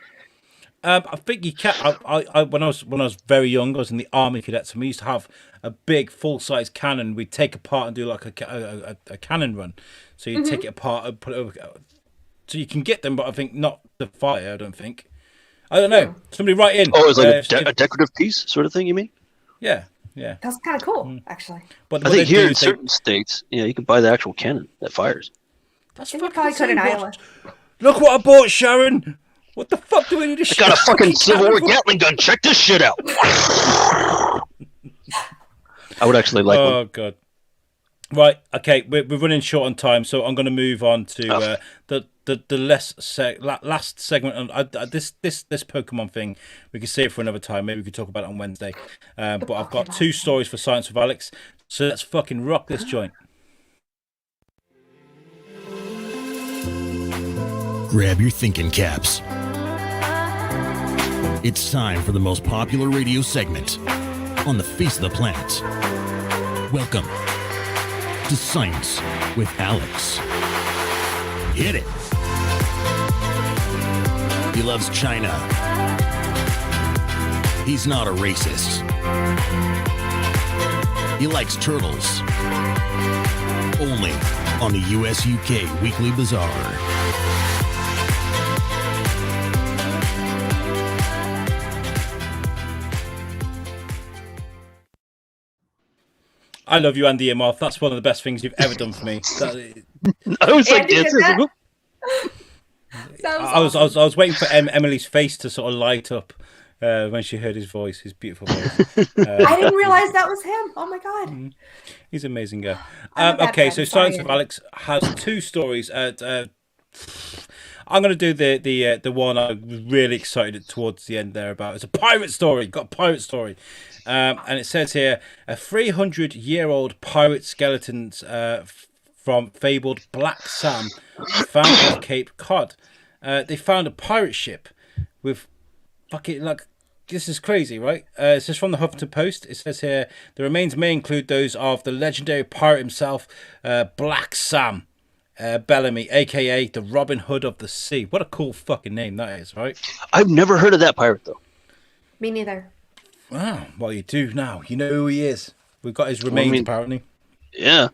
I think you can. When I was very young, I was in the army cadets, and we used to have a big full-size cannon. We'd take apart and do like a cannon run. So you take it apart and put it over. So you can get them, but I think not the fire. I don't think. I don't know. Somebody write in. Oh, it's like a decorative piece sort of thing. You mean? Yeah. That's kind of cool, actually. But I think here in certain states, you can buy the actual cannon that fires. That's And you probably could in Iowa. Look what I bought, Sharon. What the fuck do we need to? I got a fucking Civil War Gatling gun. Check this shit out. I would actually like one. Oh god. Right. Okay. We're running short on time, so I'm going to move on to the last segment on this Pokemon thing. We can save it for another time. Maybe we could talk about it on Wednesday. But I've got 2 stories for Science with Alex, so let's fucking rock this joint. Grab your thinking caps. It's time for the most popular radio segment on the face of the planet. Welcome to Science with Alex. Hit it. He loves China. He's not a racist. He likes turtles. Only on the USUK Weekly Bazaar. I love you, Andy Imhoff. That's one of the best things you've ever done for me. I was like, Andy, dancing. I was waiting for Emily's face to sort of light up when she heard his voice, his beautiful voice. I didn't realize that was him. Oh my god. He's an amazing guy. Okay, so Science with Alex has 2 stories. I'm going to do the one I was really excited towards the end there about. It's a pirate story. Got a pirate story. And it says here, a 300-year-old pirate skeletons from fabled Black Sam found off Cape Cod. They found a pirate ship with fucking, like, this is crazy, right? It says from the Huffington Post, it says here, the remains may include those of the legendary pirate himself, Black Sam Bellamy, a.k.a. the Robin Hood of the Sea. What a cool fucking name that is, right? I've never heard of that pirate, though. Me neither. Wow, well, you do now. You know who he is. We've got his remains, apparently. Yeah.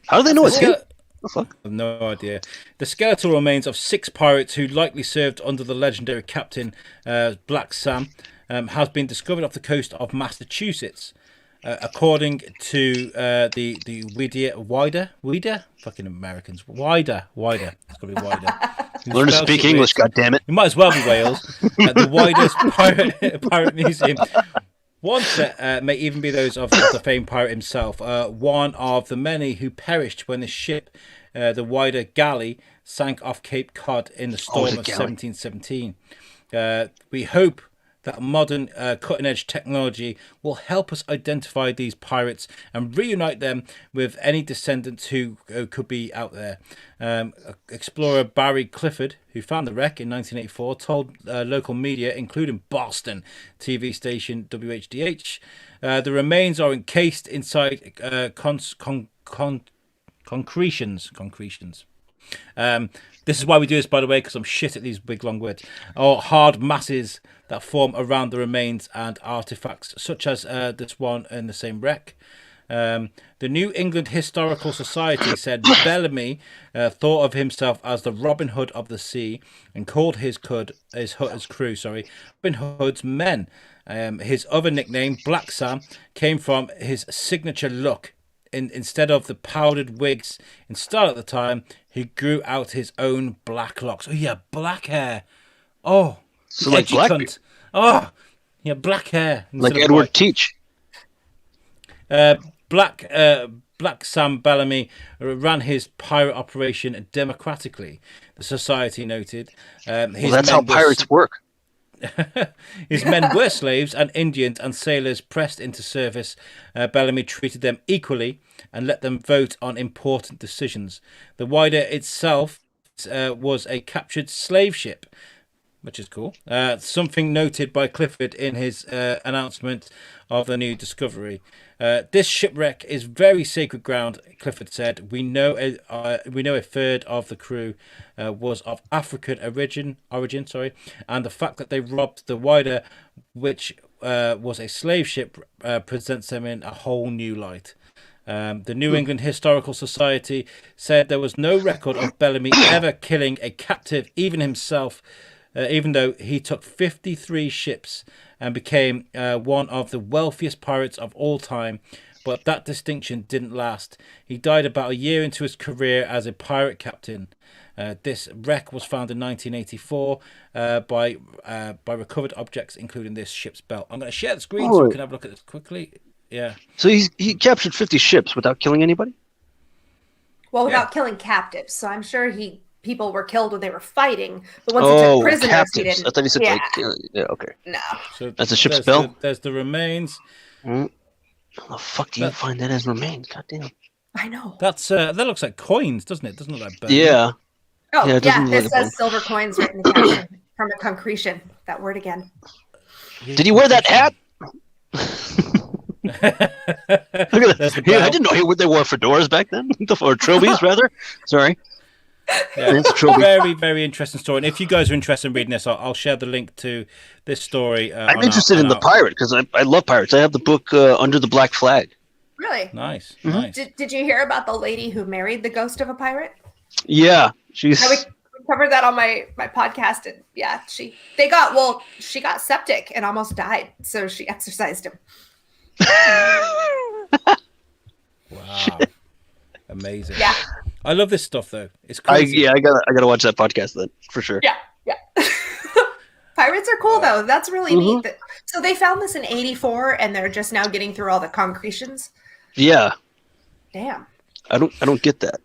How do they know it's him? The fuck? I have no idea. The skeletal remains of 6 pirates who likely served under the legendary captain Black Sam has been discovered off the coast of Massachusetts. According to the Wider? Fucking Americans. Wider. It's got to be Wider. Learn to speak English, goddammit. You might as well be Wales. The widest pirate museum. One set may even be those of the famed pirate himself. One of the many who perished when the ship, the Wider Galley, sank off Cape Cod in the storm of galley. 1717. We hope that modern cutting-edge technology will help us identify these pirates and reunite them with any descendants who could be out there. Explorer Barry Clifford, who found the wreck in 1984, told local media, including Boston TV station WHDH, the remains are encased inside concretions. This is why we do this, by the way, because I'm shit at these big long words. Or hard masses that form around the remains and artifacts, such as this one in the same wreck. The New England Historical Society said Bellamy thought of himself as the Robin Hood of the sea and called his crew, Robin Hood's men. His other nickname, Black Sam, came from his signature look. Instead of the powdered wigs in style at the time, he grew out his own black locks. Oh, yeah, black hair. Oh, So like Blackbeard. cunt. Oh, yeah, black hair. Like Edward Teach. Black Sam Bellamy ran his pirate operation democratically, the society noted. Well, that's how pirates work. His men were slaves, and Indians and sailors pressed into service. Bellamy treated them equally and let them vote on important decisions. The Wider itself was a captured slave ship, which is cool. Something noted by Clifford in his announcement of the new discovery. This shipwreck is very sacred ground, Clifford said. We know a third of the crew was of African origin, and the fact that they robbed the Wider, which was a slave ship, presents them in a whole new light. The New England Historical Society said there was no record of Bellamy ever killing a captive, even himself, even though he took 53 ships and became one of the wealthiest pirates of all time. But that distinction didn't last. He died about a year into his career as a pirate captain. This wreck was found in 1984 by recovered objects, including this ship's belt. I'm going to share the screen so we can have a look at this quickly. Yeah. So he captured 50 ships without killing anybody? Well, without killing captives. So I'm sure people were killed when they were fighting. But once he took prisoners, captives. he didn't. I thought he said okay. No. So that's a ship's bell? There's the remains. How the fuck do you find that as remains? Goddamn. I know. That's that looks like coins, doesn't it? Doesn't look like bells. Yeah. Oh, Yeah, it doesn't it look says silver coins right in the caption from a concretion. That word again. Did he wear that hat? Look at that. Yeah, I didn't know they wore fedoras back then, or trilbies rather. Sorry. Yeah, it's a trilby. Very, very interesting story. And if you guys are interested in reading this, I'll share the link to this story. I'm interested in the pirate because I love pirates. I have the book Under the Black Flag. Really? Nice, Mm-hmm. nice. Did you hear about the lady who married the ghost of a pirate? Yeah, she's. We covered that on my podcast, and yeah, she got septic and almost died, so she exorcised him. Wow, amazing. Yeah, I love this stuff though. It's crazy. I gotta watch that podcast then for sure. yeah. Pirates are cool though. That's really neat. So they found this in '84, and they're just now getting through all the concretions. Yeah. Damn. I don't get that.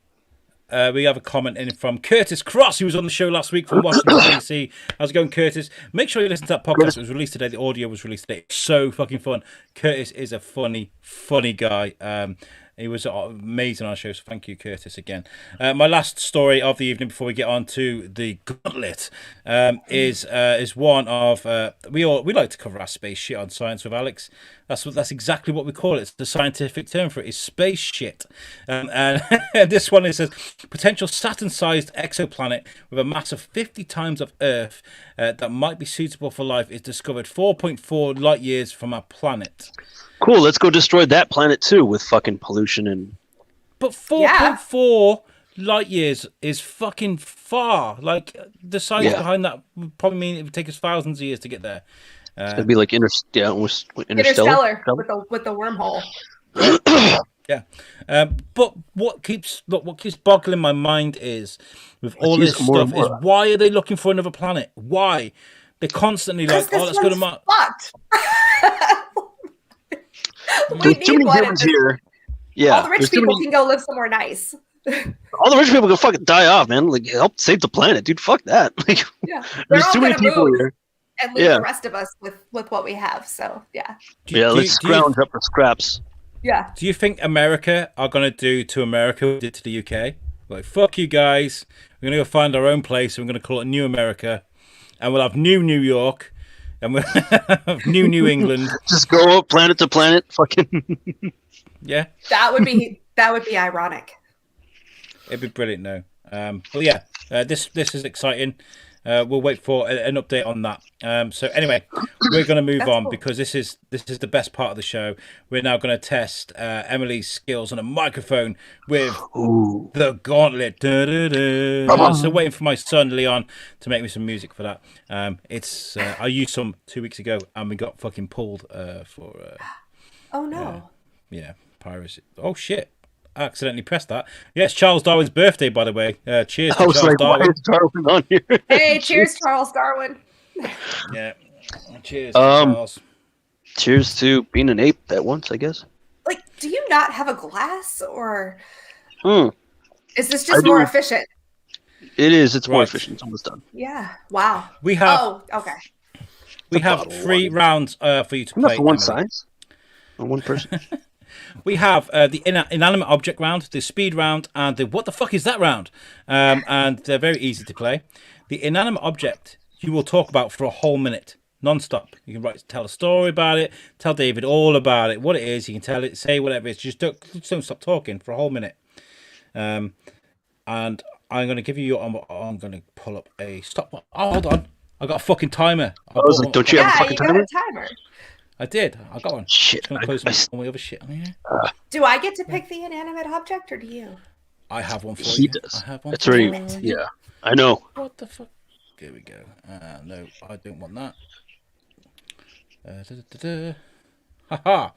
We have a comment in from Curtis Cross, who was on the show last week from Washington, D.C. How's it going, Curtis? Make sure you listen to that podcast. It was released today. The audio was released today. It's so fucking fun. Curtis is a funny guy. He was amazing on our show, so thank you, Curtis, again. My last story of the evening before we get on to the Gauntlet is one of we like to cover our space shit on Science with Alex. That's exactly what we call it. It's the scientific term for it is space shit. And this one, it says potential Saturn-sized exoplanet with a mass of 50 times of Earth that might be suitable for life is discovered 4.4 light years from our planet. Cool, let's go destroy that planet too with fucking pollution and. But 4.4 light years is fucking far. Like the science behind that would probably mean it would take us thousands of years to get there. It'd be like interstellar with the wormhole. Yeah, but what keeps boggling my mind is with all this stuff is why are they looking for another planet? Why they're constantly like, let's go to Mars. There's too many humans here. Yeah, all the rich people can go live somewhere nice. All the rich people can fucking die off, man. Like, help save the planet, dude. Fuck that. Like, Yeah, they're there's all too many gonna people move here. and leave Yeah. the rest of us with what we have. So yeah, Let's scrounge up for scraps. yeah. Do you think America are going to do to America what they did to the UK? Like, fuck you guys. We're going to go find our own place and we're going to call it New America. And we'll have New New York. And we'll have New England. Just go up planet to planet. Fucking. Yeah. That would be ironic. It'd be brilliant, no. Well, yeah, this is exciting. We'll wait for an update on that. So anyway, we're going to move on cool. because this is the best part of the show. We're now going to test Emily's skills on a microphone with the Gauntlet. I'm still waiting for my son Leon to make me some music for that. I used some 2 weeks ago and we got fucking pulled for. Oh no. Yeah, piracy. Oh shit. I accidentally pressed that. Yes, Charles Darwin's birthday, by the way. Cheers to I was Charles like, why Darwin. is Darwin on here? Hey, cheers, Charles Darwin. Yeah. Cheers to Charles. Cheers to being an ape at once, I guess. Like, do you not have a glass, or Hmm. is this I just more do. efficient? It is. It's more Right. efficient. It's almost done. Yeah. Wow. We have Oh, okay. we have 3 rounds for you to Enough play. for one Emily. size. For one person. We have the inanimate object round, the speed round, and the what the fuck is that round? And they're very easy to play. The inanimate object you will talk about for a whole minute, non-stop. You can tell a story about it, tell David all about it, what it is. You can tell it, say whatever it is. Just don't stop talking for a whole minute. And I'm going to give you I'm going to pull up a stop. Oh, hold on. I got a fucking timer. I was like, don't you have a Yeah, fucking you got timer? a timer. I did. I got one. Shit. I'm going to close all my other shit on here. Do I get to pick the inanimate object, or do you? I have one for He you. does. I have one It's for already. you. Yeah. I know. What the fuck? Here we go. No, I don't want that. Haha.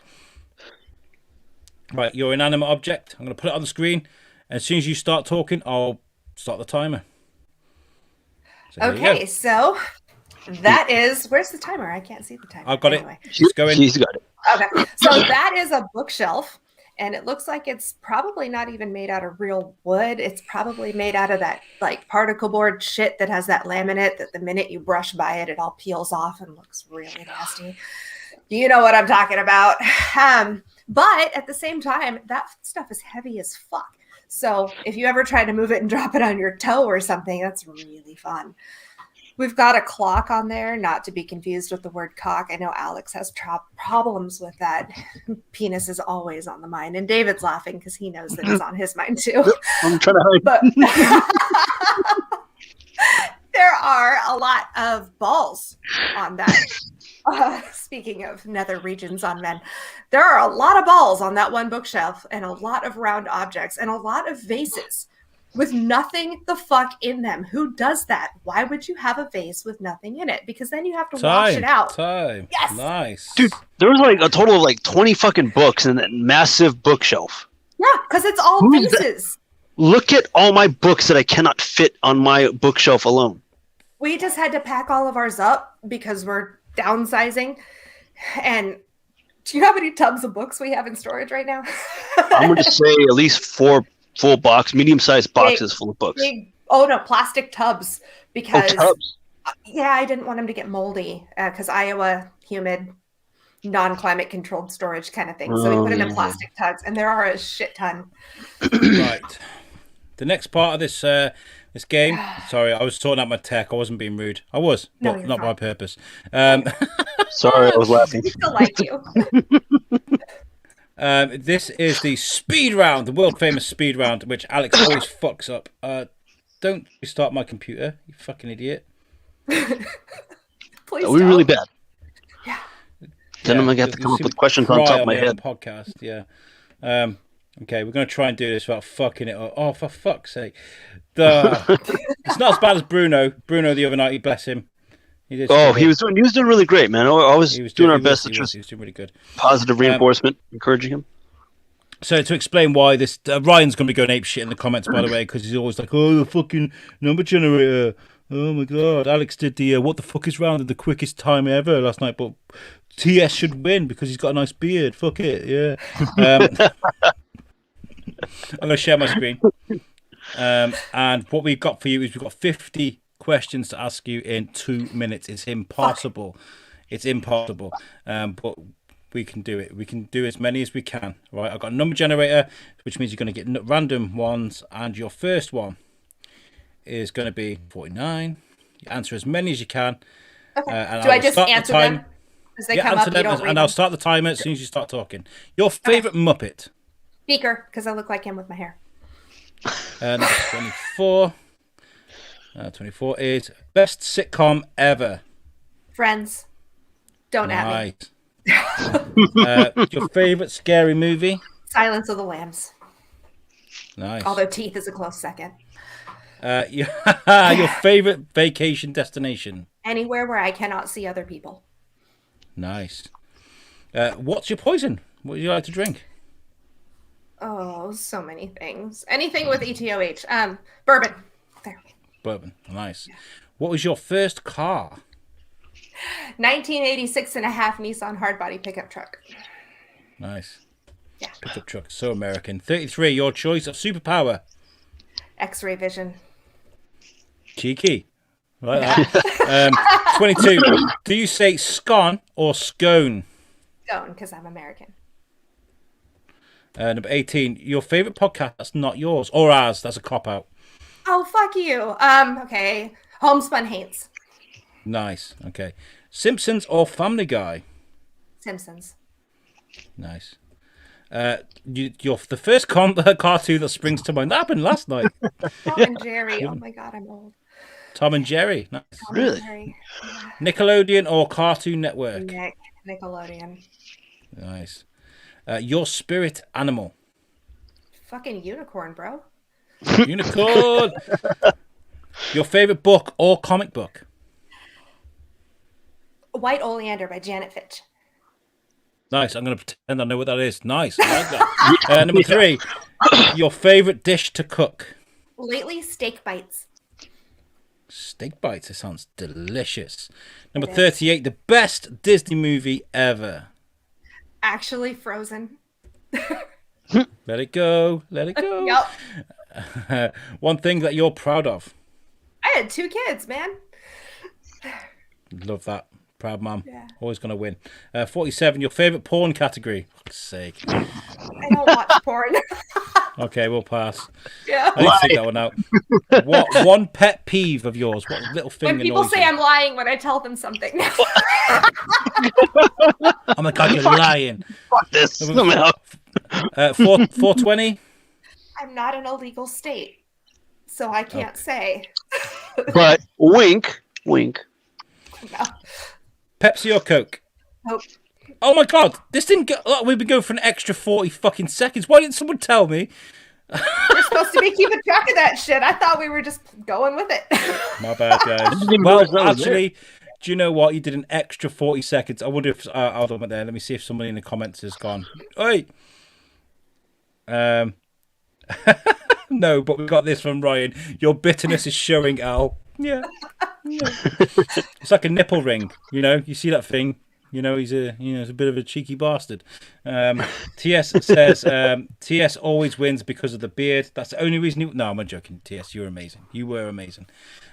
Right, your inanimate object. I'm going to put it on the screen. And as soon as you start talking, I'll start the timer. So here you go. Okay, so that is. Where's the timer? I can't see the timer. I've got Anyway. it. It's going. He's got it. Okay, so that is a bookshelf, and it looks like it's probably not even made out of real wood. It's probably made out of that like particle board shit that has that laminate that the minute you brush by it, it all peels off and looks really nasty. You know what I'm talking about. But at the same time, that stuff is heavy as fuck. So if you ever try to move it and drop it on your toe or something, that's really fun. We've got a clock on there, not to be confused with the word cock. I know Alex has problems with that. Penis is always on the mind. And David's laughing because he knows that it's on his mind too. I'm trying to hide. But there are a lot of balls on that. Speaking of nether regions on men, there are a lot of balls on that one bookshelf and a lot of round objects and a lot of vases with nothing the fuck in them. Who does that? Why would you have a vase with nothing in it? Because then you have to wash it out. Time. Yes. Nice. Dude, there was like a total of like 20 fucking books in that massive bookshelf. Yeah, because it's all Who's that? vases. Look at all my books that I cannot fit on my bookshelf alone. We just had to pack all of ours up because we're downsizing. And do you know how many tubs of books we have in storage right now? I'm going to say at least 4 full medium-sized boxes full of books. Plastic tubs. Because tubs. Yeah, I didn't want them to get moldy because Iowa, humid, non-climate controlled storage kind of thing. So we put them in plastic tubs, and there are a shit ton. Right. The next part of this game. Sorry, I was sorting out my tech. I wasn't being rude. I was, but you're not fine. by purpose. Sorry, I was laughing. We still like you. This is the speed round, the world famous speed round, which Alex always fucks up. Don't restart my computer, you fucking idiot. Please Are we don't. really bad? Yeah. Then I'm going to have to come up with questions on top of my head. Podcast, yeah. Okay, we're going to try and do this without fucking it up. Oh, for fuck's sake. It's not as bad as Bruno. Bruno the other night, bless him. He was doing really great, man. I was doing our best to he was just doing really good. positive reinforcement, encouraging him. So to explain why this, Ryan's going to be going ape shit in the comments, by the way, because he's always like, oh, the fucking number generator. Oh my god, Alex did the what the fuck is round at the quickest time ever last night, but TS should win because he's got a nice beard. Fuck it, yeah. I'm going to share my screen. And what we've got for you is we've got 50 questions to ask you in 2 minutes. It's impossible. It's impossible. But we can do it. We can do as many as we can. Right? I've got a number generator, which means you're going to get random ones. And your first one is going to be 49. You answer as many as you can. Okay. And Do I just answer them as they come up? Them, and I'll start the timer as soon as you start talking. Your favorite Muppet? Beaker, because I look like him with my hair. Number 24. 24 is best sitcom ever. Friends. Don't at me. Your favorite scary movie? Silence of the Lambs. Nice. Although Teeth is a close second. Your favorite vacation destination? Anywhere where I cannot see other people. Nice. What's your poison? What do you like to drink? Oh, so many things. Anything with ETOH. Bourbon. There. Bourbon. Nice. Yeah. What was your first car? 1986 and a half Nissan hardbody pickup truck. Nice. Yeah. Pickup truck. So American. 33. Your choice of superpower? X-ray vision. Cheeky. Like that. 22. Do you say scone or scone? Scone, because I'm American. Number 18. Your favorite podcast that's not yours or ours? That's a cop out. Oh, fuck you. Okay. Homespun Hates. Nice. Okay. Simpsons or Family Guy? Simpsons. Nice. You're the first cartoon that springs to mind. That happened last night. Tom and Jerry. Oh my god, I'm old. Tom and Jerry. Nice. Really? Jerry. Nickelodeon or Cartoon Network? Nickelodeon. Nice. Your spirit animal? Fucking unicorn, bro. Unicorn. Your favorite book or comic book? White Oleander by Janet Fitch. Nice. I'm going to pretend I know what that is. Nice. I like that. Number 3. Your favorite dish to cook? Lately, steak bites. Steak bites. It sounds delicious. Number 38. The best Disney movie ever? Actually, Frozen. Let it go. Let it go. Yep. One thing that you're proud of? I had 2 kids, man. Love that. Proud mom. Yeah. Always going to win. 47. Your favorite porn category? For fuck's sake. I don't watch porn. Okay, we'll pass. Yeah. I need to take that one out. What one pet peeve of yours? What little thing when people annoys say you? I'm lying when I tell them something. Oh my god, you're lying. Fuck this. Somehow. 420. I'm not in a legal state, so I can't say. But wink, wink. No. Pepsi or Coke? Nope. Oh my god, this didn't go. Like, we've been going for an extra 40 fucking seconds. Why didn't someone tell me? We're supposed to be keeping track of that shit. I thought we were just going with it. My bad, guys. Well, actually, do you know what? You did an extra 40 seconds. I wonder if hold on there. Let me see if somebody in the comments has gone. Oi. No, but we got this from Ryan. Your bitterness is showing, Al. Yeah. It's like a nipple ring. You know, you see that thing. You know, he's a bit of a cheeky bastard. TS says TS always wins because of the beard. That's the only reason. No, I'm joking. TS, you're amazing. You were amazing.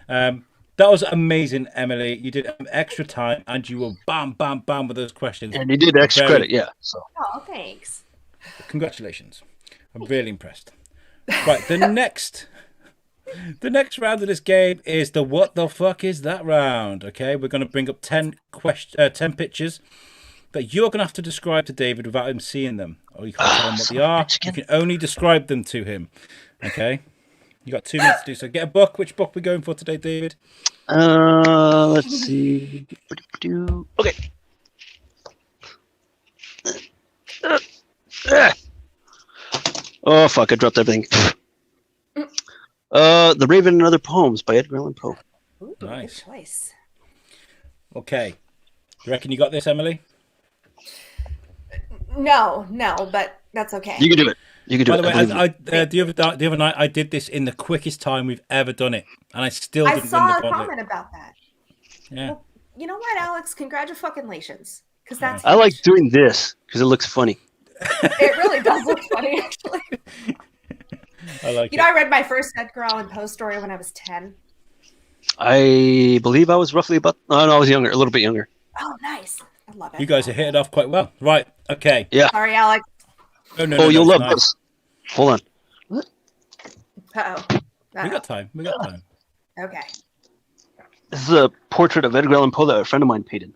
That was amazing, Emily. You did extra time, and you were bam, bam, bam with those questions. And you did extra credit, yeah. So. Oh, thanks. Congratulations. I'm really impressed. Right, the next round of this game is the what the fuck is that round. Okay, we're going to bring up 10 pictures that you're going to have to describe to David without him seeing them. Or you can't tell him what they are. You can only describe them to him. Okay, you got 2 minutes to do so. Get a book. Which book we going for today, David? Let's see. Okay. Oh fuck! I dropped everything. The Raven and Other Poems by Edgar Allan Poe. Ooh, Nice. Good choice. Okay, you reckon you got this, Emily? No, but that's okay. You can do it. You can do By it. the way, the other night I did this in the quickest time we've ever done it, and I still I didn't saw win a the gauntlet. comment about that. Yeah. Well, you know what, Alex? Congratulations, because that's I like doing this because it looks funny. it really does look funny, actually. I like it. I read my first Edgar Allan Poe story when I was 10. I believe I was roughly about. Oh no, I was younger, a little bit younger. Oh, nice. I love it. You guys are hitting off quite well. Right. Okay. Yeah. Sorry, Alex. Oh, no, Oh, you'll it's love nice. this. Hold on. Uh-oh. We got time. We got time. Okay. This is a portrait of Edgar Allan Poe that a friend of mine painted.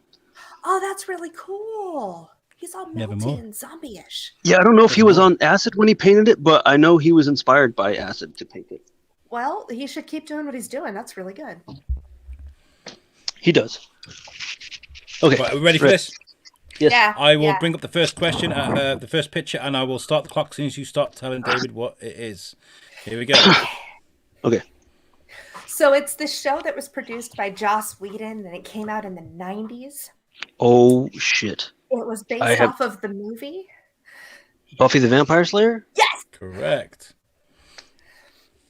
Oh, that's really cool. He's all melty Nevermore. and zombie-ish. Yeah, I don't know if he was on acid when he painted it, but I know he was inspired by acid to paint it. Well, he should keep doing what he's doing. That's really good. He does. Okay. Right, are we ready for this? Yes. Yeah. I will yeah. bring up the first question, the first picture, and I will start the clock as soon as you start telling David what it is. Here we go. Okay. So it's the show that was produced by Joss Whedon, and it came out in the 90s. Oh shit. It was based off of the movie. Buffy the Vampire Slayer? Yes! Correct.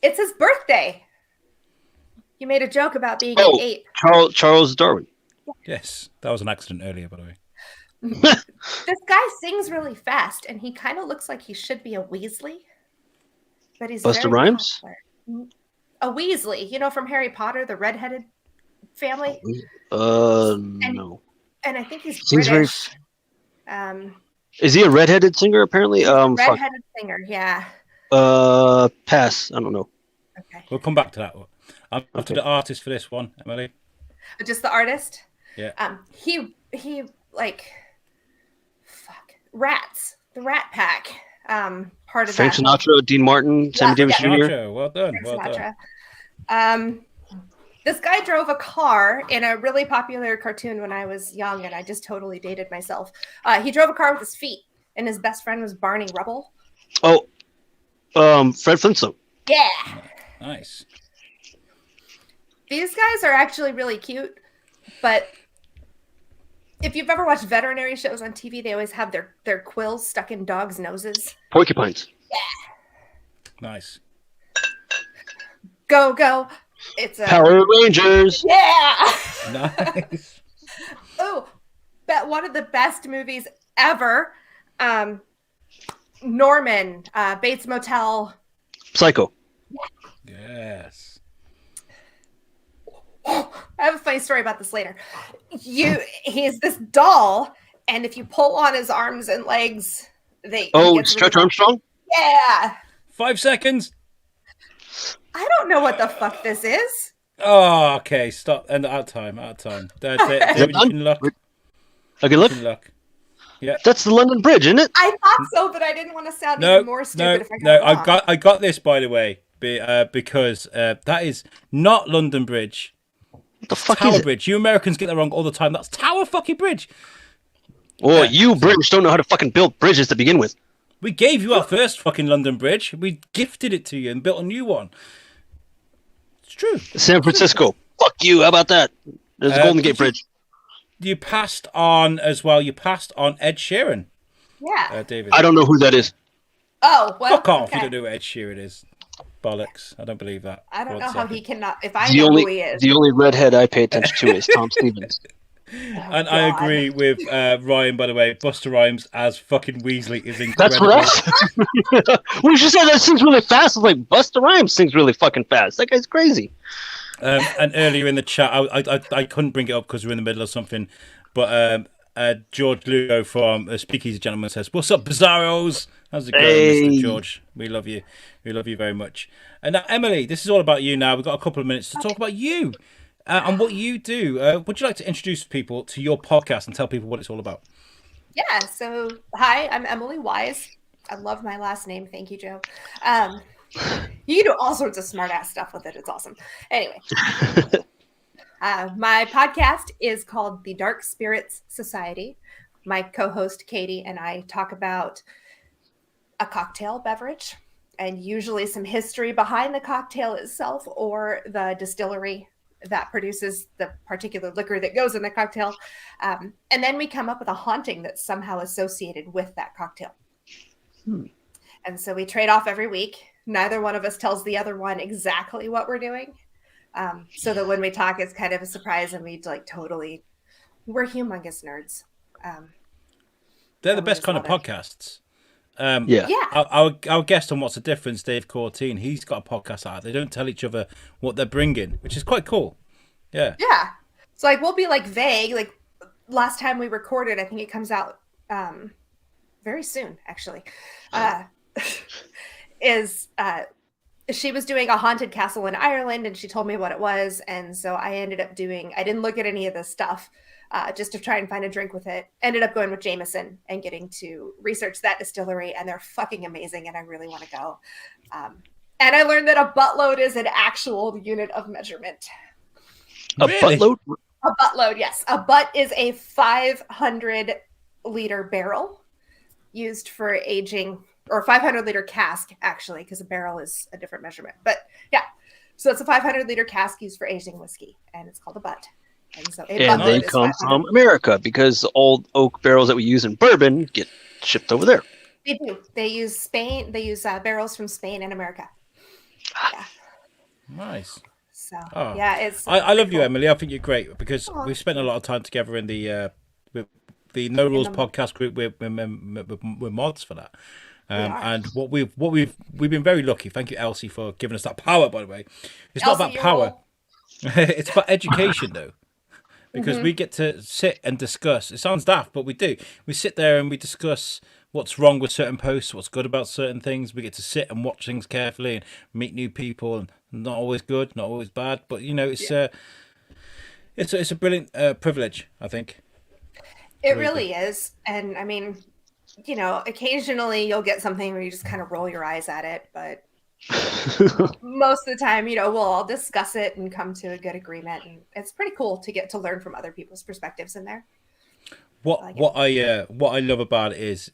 It's his birthday. You made a joke about being Oh. an 8. Charles Darwin. Yes, that was an accident earlier, by the way. This guy sings really fast, and he kind of looks like he should be a Weasley. But he's Busta very Rhymes? popular. A Weasley, from Harry Potter, the redheaded family. No. And I think he's Sings very. British. Is he a redheaded singer? Apparently. Fuck. Redheaded singer, yeah. Pass. I don't know. Okay. We'll come back to that. I'm after the artist for this one, Emily. Just the artist? Yeah. He Rats. The Rat Pack. Part of Frank that. Sinatra, Dean Martin, Sammy Davis Jr. Sinatra, well done. Frank Well done. Sinatra. This guy drove a car in a really popular cartoon when I was young, and I just totally dated myself. He drove a car with his feet, and his best friend was Barney Rubble. Oh, Fred Flintstone. Yeah. Nice. These guys are actually really cute, but if you've ever watched veterinary shows on TV, they always have their quills stuck in dogs' noses. Porcupines. Nice. Go. It's a Power Rangers. yeah. Nice. Oh, but one of the best movies ever. Norman, Bates Motel. Psycho. Yes. I have a funny story about this later. He's this doll, and if you pull on his arms and legs, he gets Stretch really- Armstrong? Yeah. 5 seconds. I don't know what the fuck this is. Oh, okay. Stop. End out of time. David, you can look. Okay, look. You can look. Yeah. That's the London Bridge, isn't it? I thought so, but I didn't want to sound No, even more stupid if I got it wrong. I got this, by the way, because that is not London Bridge. What the fuck Tower is it? Bridge. You Americans get that wrong all the time. That's Tower fucking Bridge. Well, Yeah. you British don't know how to fucking build bridges to begin with. We gave you our first fucking London Bridge. We gifted it to you and built a new one. It's true. San Francisco. Fuck you. How about that? There's the Golden Gate Bridge. You passed on as well. You passed on Ed Sheeran, Yeah. David. I don't know who that is. Oh, well. Fuck off. okay. You don't know who Ed Sheeran is. Bollocks. I don't believe that. I don't for know one how second. he cannot. If I The know only who he is. the only redhead I pay attention to is Tom Stevens. And I God. agree with Ryan, by the way. Busta Rhymes as fucking Weasley is That's incredible. right. We should say that sings really fast. It's like Busta Rhymes sings really fucking fast. That guy's crazy. And earlier in the chat, I couldn't bring it up because we're in the middle of something. But George Lugo from Speakeasy Gentleman says, "What's up, Bizarros? How's it going, Hey. Mr. George? We love you. We love you very much." And now, Emily, this is all about you now. We've got a couple of minutes to talk about you and what you do. Would you like to introduce people to your podcast and tell people what it's all about? Yeah. So, hi, I'm Emily Wise. I love my last name. Thank you, Joe. You can do all sorts of smart ass stuff with it. It's awesome. Anyway, my podcast is called The Dark Spirits Society. My co-host Katie and I talk about a cocktail beverage and usually some history behind the cocktail itself or the distillery that produces the particular liquor that goes in the cocktail. And then we come up with a haunting that's somehow associated with that cocktail. And so we trade off every week. Neither one of us tells the other one exactly what we're doing. So that when we talk, it's kind of a surprise and we're humongous nerds. They're the we best just kind of love it. podcasts. Yeah. Our guest on What's the Difference, Dave Courtine, he's got a podcast out. They don't tell each other what they're bringing, which is quite cool. Yeah. Yeah. So like we'll be like vague. Like last time we recorded, I think it comes out very soon, actually. She was doing a haunted castle in Ireland, and she told me what it was, and so I ended up I didn't look at any of this stuff, just to try and find a drink with it. Ended up going with Jameson and getting to research that distillery, and they're fucking amazing, and I really want to go. And I learned that a buttload is an actual unit of measurement. A Really? buttload? A buttload, yes. A butt is a 500-liter barrel used for aging, or 500-liter cask, actually, because a barrel is a different measurement. But yeah, so it's a 500-liter cask used for aging whiskey, and it's called a butt. And so And they come from America because the old oak barrels that we use in bourbon get shipped over there. They do. They use Spain. They use barrels from Spain and America. Yeah. Nice. So Oh. yeah, it's. I love you, cool. Emily. I think you're great because Aw. we've spent a lot of time together in the No Rules the- podcast group. We're mods for that. We are. And we've been very lucky. Thank you, Elsie, for giving us that power. By the way, it's not Elsie, about you're power. all- It's about education, though, because Mm-hmm. we get to sit and discuss. It sounds daft, but we do. We sit there and we discuss what's wrong with certain posts, what's good about certain things. We get to sit and watch things carefully and meet new people. And not always good, not always bad, but it's a brilliant privilege, I think. It really is, and I mean, occasionally you'll get something where you just kind of roll your eyes at it, but most of the time, we'll all discuss it and come to a good agreement, and it's pretty cool to get to learn from other people's perspectives in there. What like what I love about it is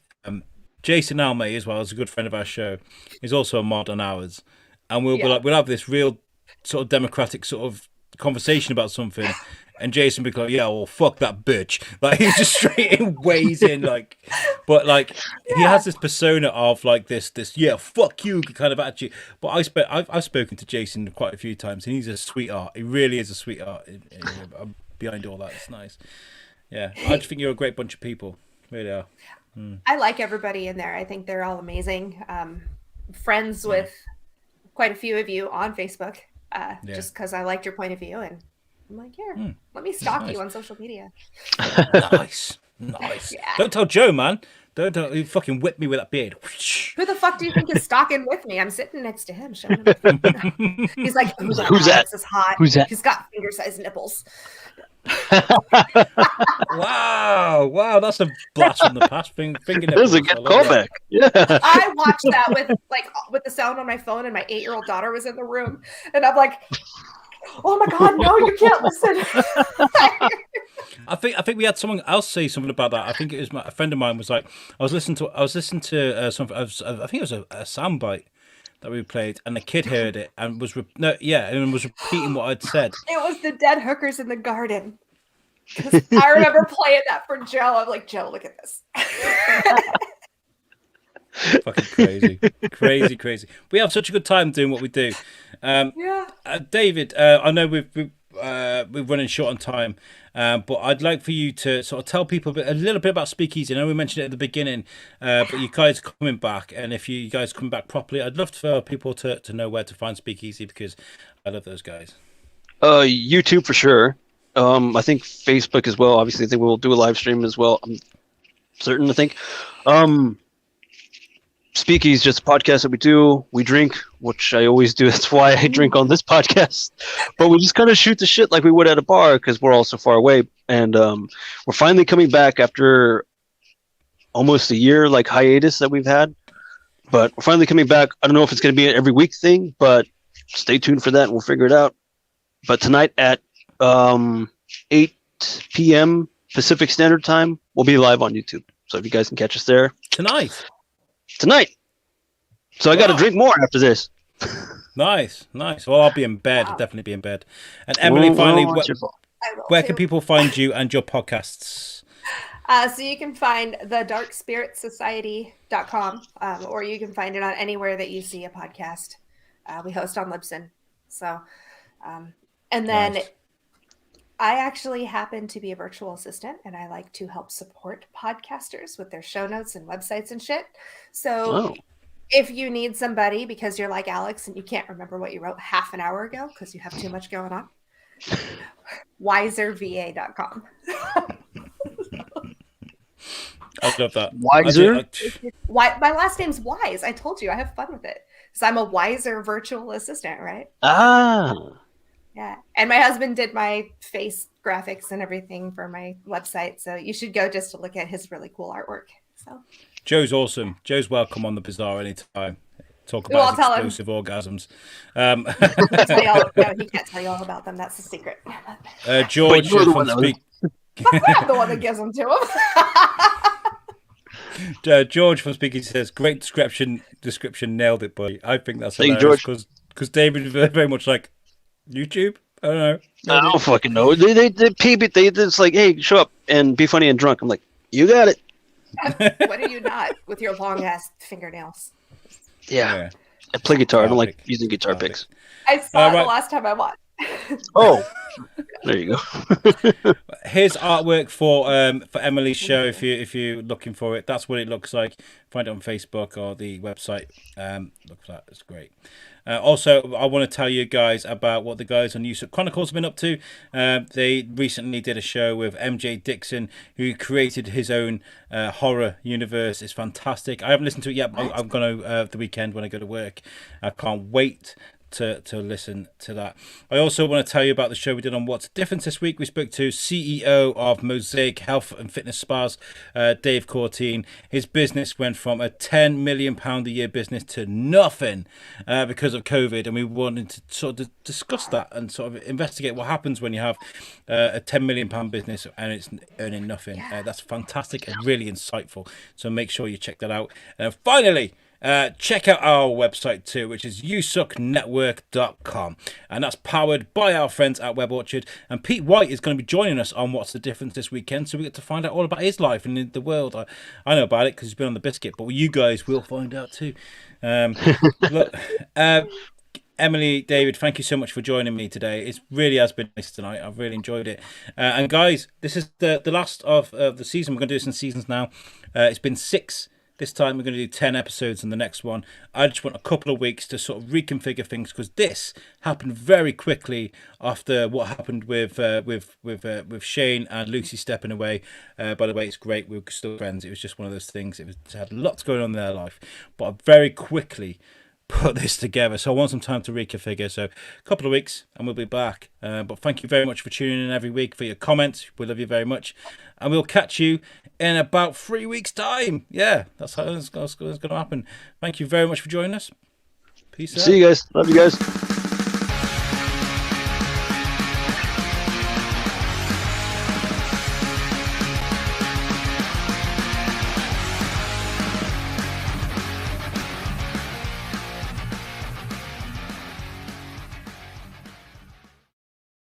Jason Almay as well, as a good friend of our show, is also a mod on ours, and we'll be like, we'll have this real sort of democratic sort of conversation about something, and Jason will be like, yeah, well, fuck that bitch, like he just straight in weighs in, like, but like he has this persona of like this yeah, fuck you kind of attitude. But I've spoken to Jason quite a few times, and he's a sweetheart. He really is a sweetheart. Behind all that, it's nice. Yeah, I just think you're a great bunch of people. Really are. I like everybody in there. I think they're all amazing. Friends with quite a few of you on Facebook, just because I liked your point of view, and I'm like, here, let me stalk you on social media. Nice. Yeah. Don't tell Joe, man. Don't you fucking whip me with that beard. Who the fuck do you think is stalking with me? I'm sitting next to him, showing him. He's like, who's that? Alex is hot. Who's that? He's got finger-sized nipples. Wow, that's a blast from the past. Finger That was a good callback. Yeah. I watched that with the sound on my phone, and my 8-year-old daughter was in the room, and I'm like, oh my god, no, you can't listen. I think we had someone else say something about that. I think it was a friend of mine was like, I was listening to something. I think it was a soundbite that we played, and the kid heard it and was repeating what I'd said. It was the dead hookers in the garden. 'Cause I remember playing that for Joe. I'm like, Joe, look at this. Fucking crazy. We have such a good time doing what we do. Yeah. David, I know we're running short on time, but I'd like for you to sort of tell people a little bit about Speakeasy. I know we mentioned it at the beginning, but you guys are coming back, and if you guys come back properly, I'd love for people to know where to find Speakeasy, because I love those guys. YouTube for sure. I think Facebook as well. Obviously, I think we'll do a live stream as well. I'm certain. I think. Speakeasy is just a podcast that we do. We drink, which I always do. That's why I drink on this podcast. But we just kind of shoot the shit like we would at a bar because we're all so far away. And we're finally coming back after almost a year hiatus that we've had. But we're finally coming back. I don't know if it's going to be an every week thing, but stay tuned for that and we'll figure it out. But tonight at 8 p.m. Pacific Standard Time, we'll be live on YouTube. So if you guys can catch us there. Tonight. So I got to drink more after this. Nice. Well, I'll be in bed. I'll definitely be in bed. And Emily, finally, where can people find you and your podcasts? So you can find thedarkspiritsociety.com, or you can find it on anywhere that you see a podcast. We host on Libsyn. So, and then Nice. I actually happen to be a virtual assistant, and I like to help support podcasters with their show notes and websites and shit. So Oh. if you need somebody because you're like Alex and you can't remember what you wrote half an hour ago because you have too much going on, wiserva.com. I love that. Wiser? Why, my last name's Wise. I told you I have fun with it. So I'm a wiser virtual assistant, right? Ah. Yeah. And my husband did my face graphics and everything for my website. So you should go just to look at his really cool artwork. So Joe's awesome. Joe's welcome on the Bizarre anytime. Talk Well, about I'll his tell him. explosive orgasms. No, he can't tell you all about them. That's a secret. George you're the from one that was- Speak. I'm the one that gives them to him. George from Speaking says, "Great description. Nailed it, buddy." I think that's Thank you, hilarious George. because David is very much like YouTube. I don't know. I don't fucking know. They peep it. They it's like, hey, show up and be funny and drunk. I'm like, you got it. What are you not with your long ass fingernails? Yeah. I play guitar. I don't like Perfect. using guitar Perfect. picks. I saw it right. the last time I watched. Oh, there you go. Here's artwork for Emily's show. If you're looking for it, that's what it looks like. Find it on Facebook or the website. Look for that. It's great. Also, I want to tell you guys about what the guys on USUK Chronicles have been up to. They recently did a show with MJ Dixon, who created his own horror universe. It's fantastic. I haven't listened to it yet, but I'm going to the weekend when I go to work. I can't wait to listen to that. I also want to tell you about the show we did on What's the Difference this week. We spoke to CEO of Mosaic Health and Fitness Spas, Dave Courtine. His business went from a £10 million a year business to nothing because of COVID, and we wanted to sort of discuss that and sort of investigate what happens when you have a £10 million business and it's earning nothing. That's fantastic and really insightful, so make sure you check that out. And finally, check out our website too, which is usuknetwork.com, and that's powered by our friends at Web Orchard. And Pete White is going to be joining us on What's the Difference this weekend, so we get to find out all about his life and the world. I know about it because he's been on the biscuit, but you guys will find out too. Look, Emily, David, thank you so much for joining me today. It really has been nice tonight. I've really enjoyed it. And guys, this is the last of the season. We're going to do this in seasons now. It's been 6. This time we're going to do 10 episodes in the next one. I just want a couple of weeks to sort of reconfigure things because this happened very quickly after what happened with Shane and Lucy stepping away. By the way, it's great. We were still friends. It was just one of those things. It had lots going on in their life, but I very quickly put this together. So I want some time to reconfigure. So a couple of weeks and we'll be back. But thank you very much for tuning in every week, for your comments. We love you very much. And we'll catch you in about 3 weeks' time. Yeah, that's how it's going to happen. Thank you very much for joining us. Peace out. See you guys. Love you guys.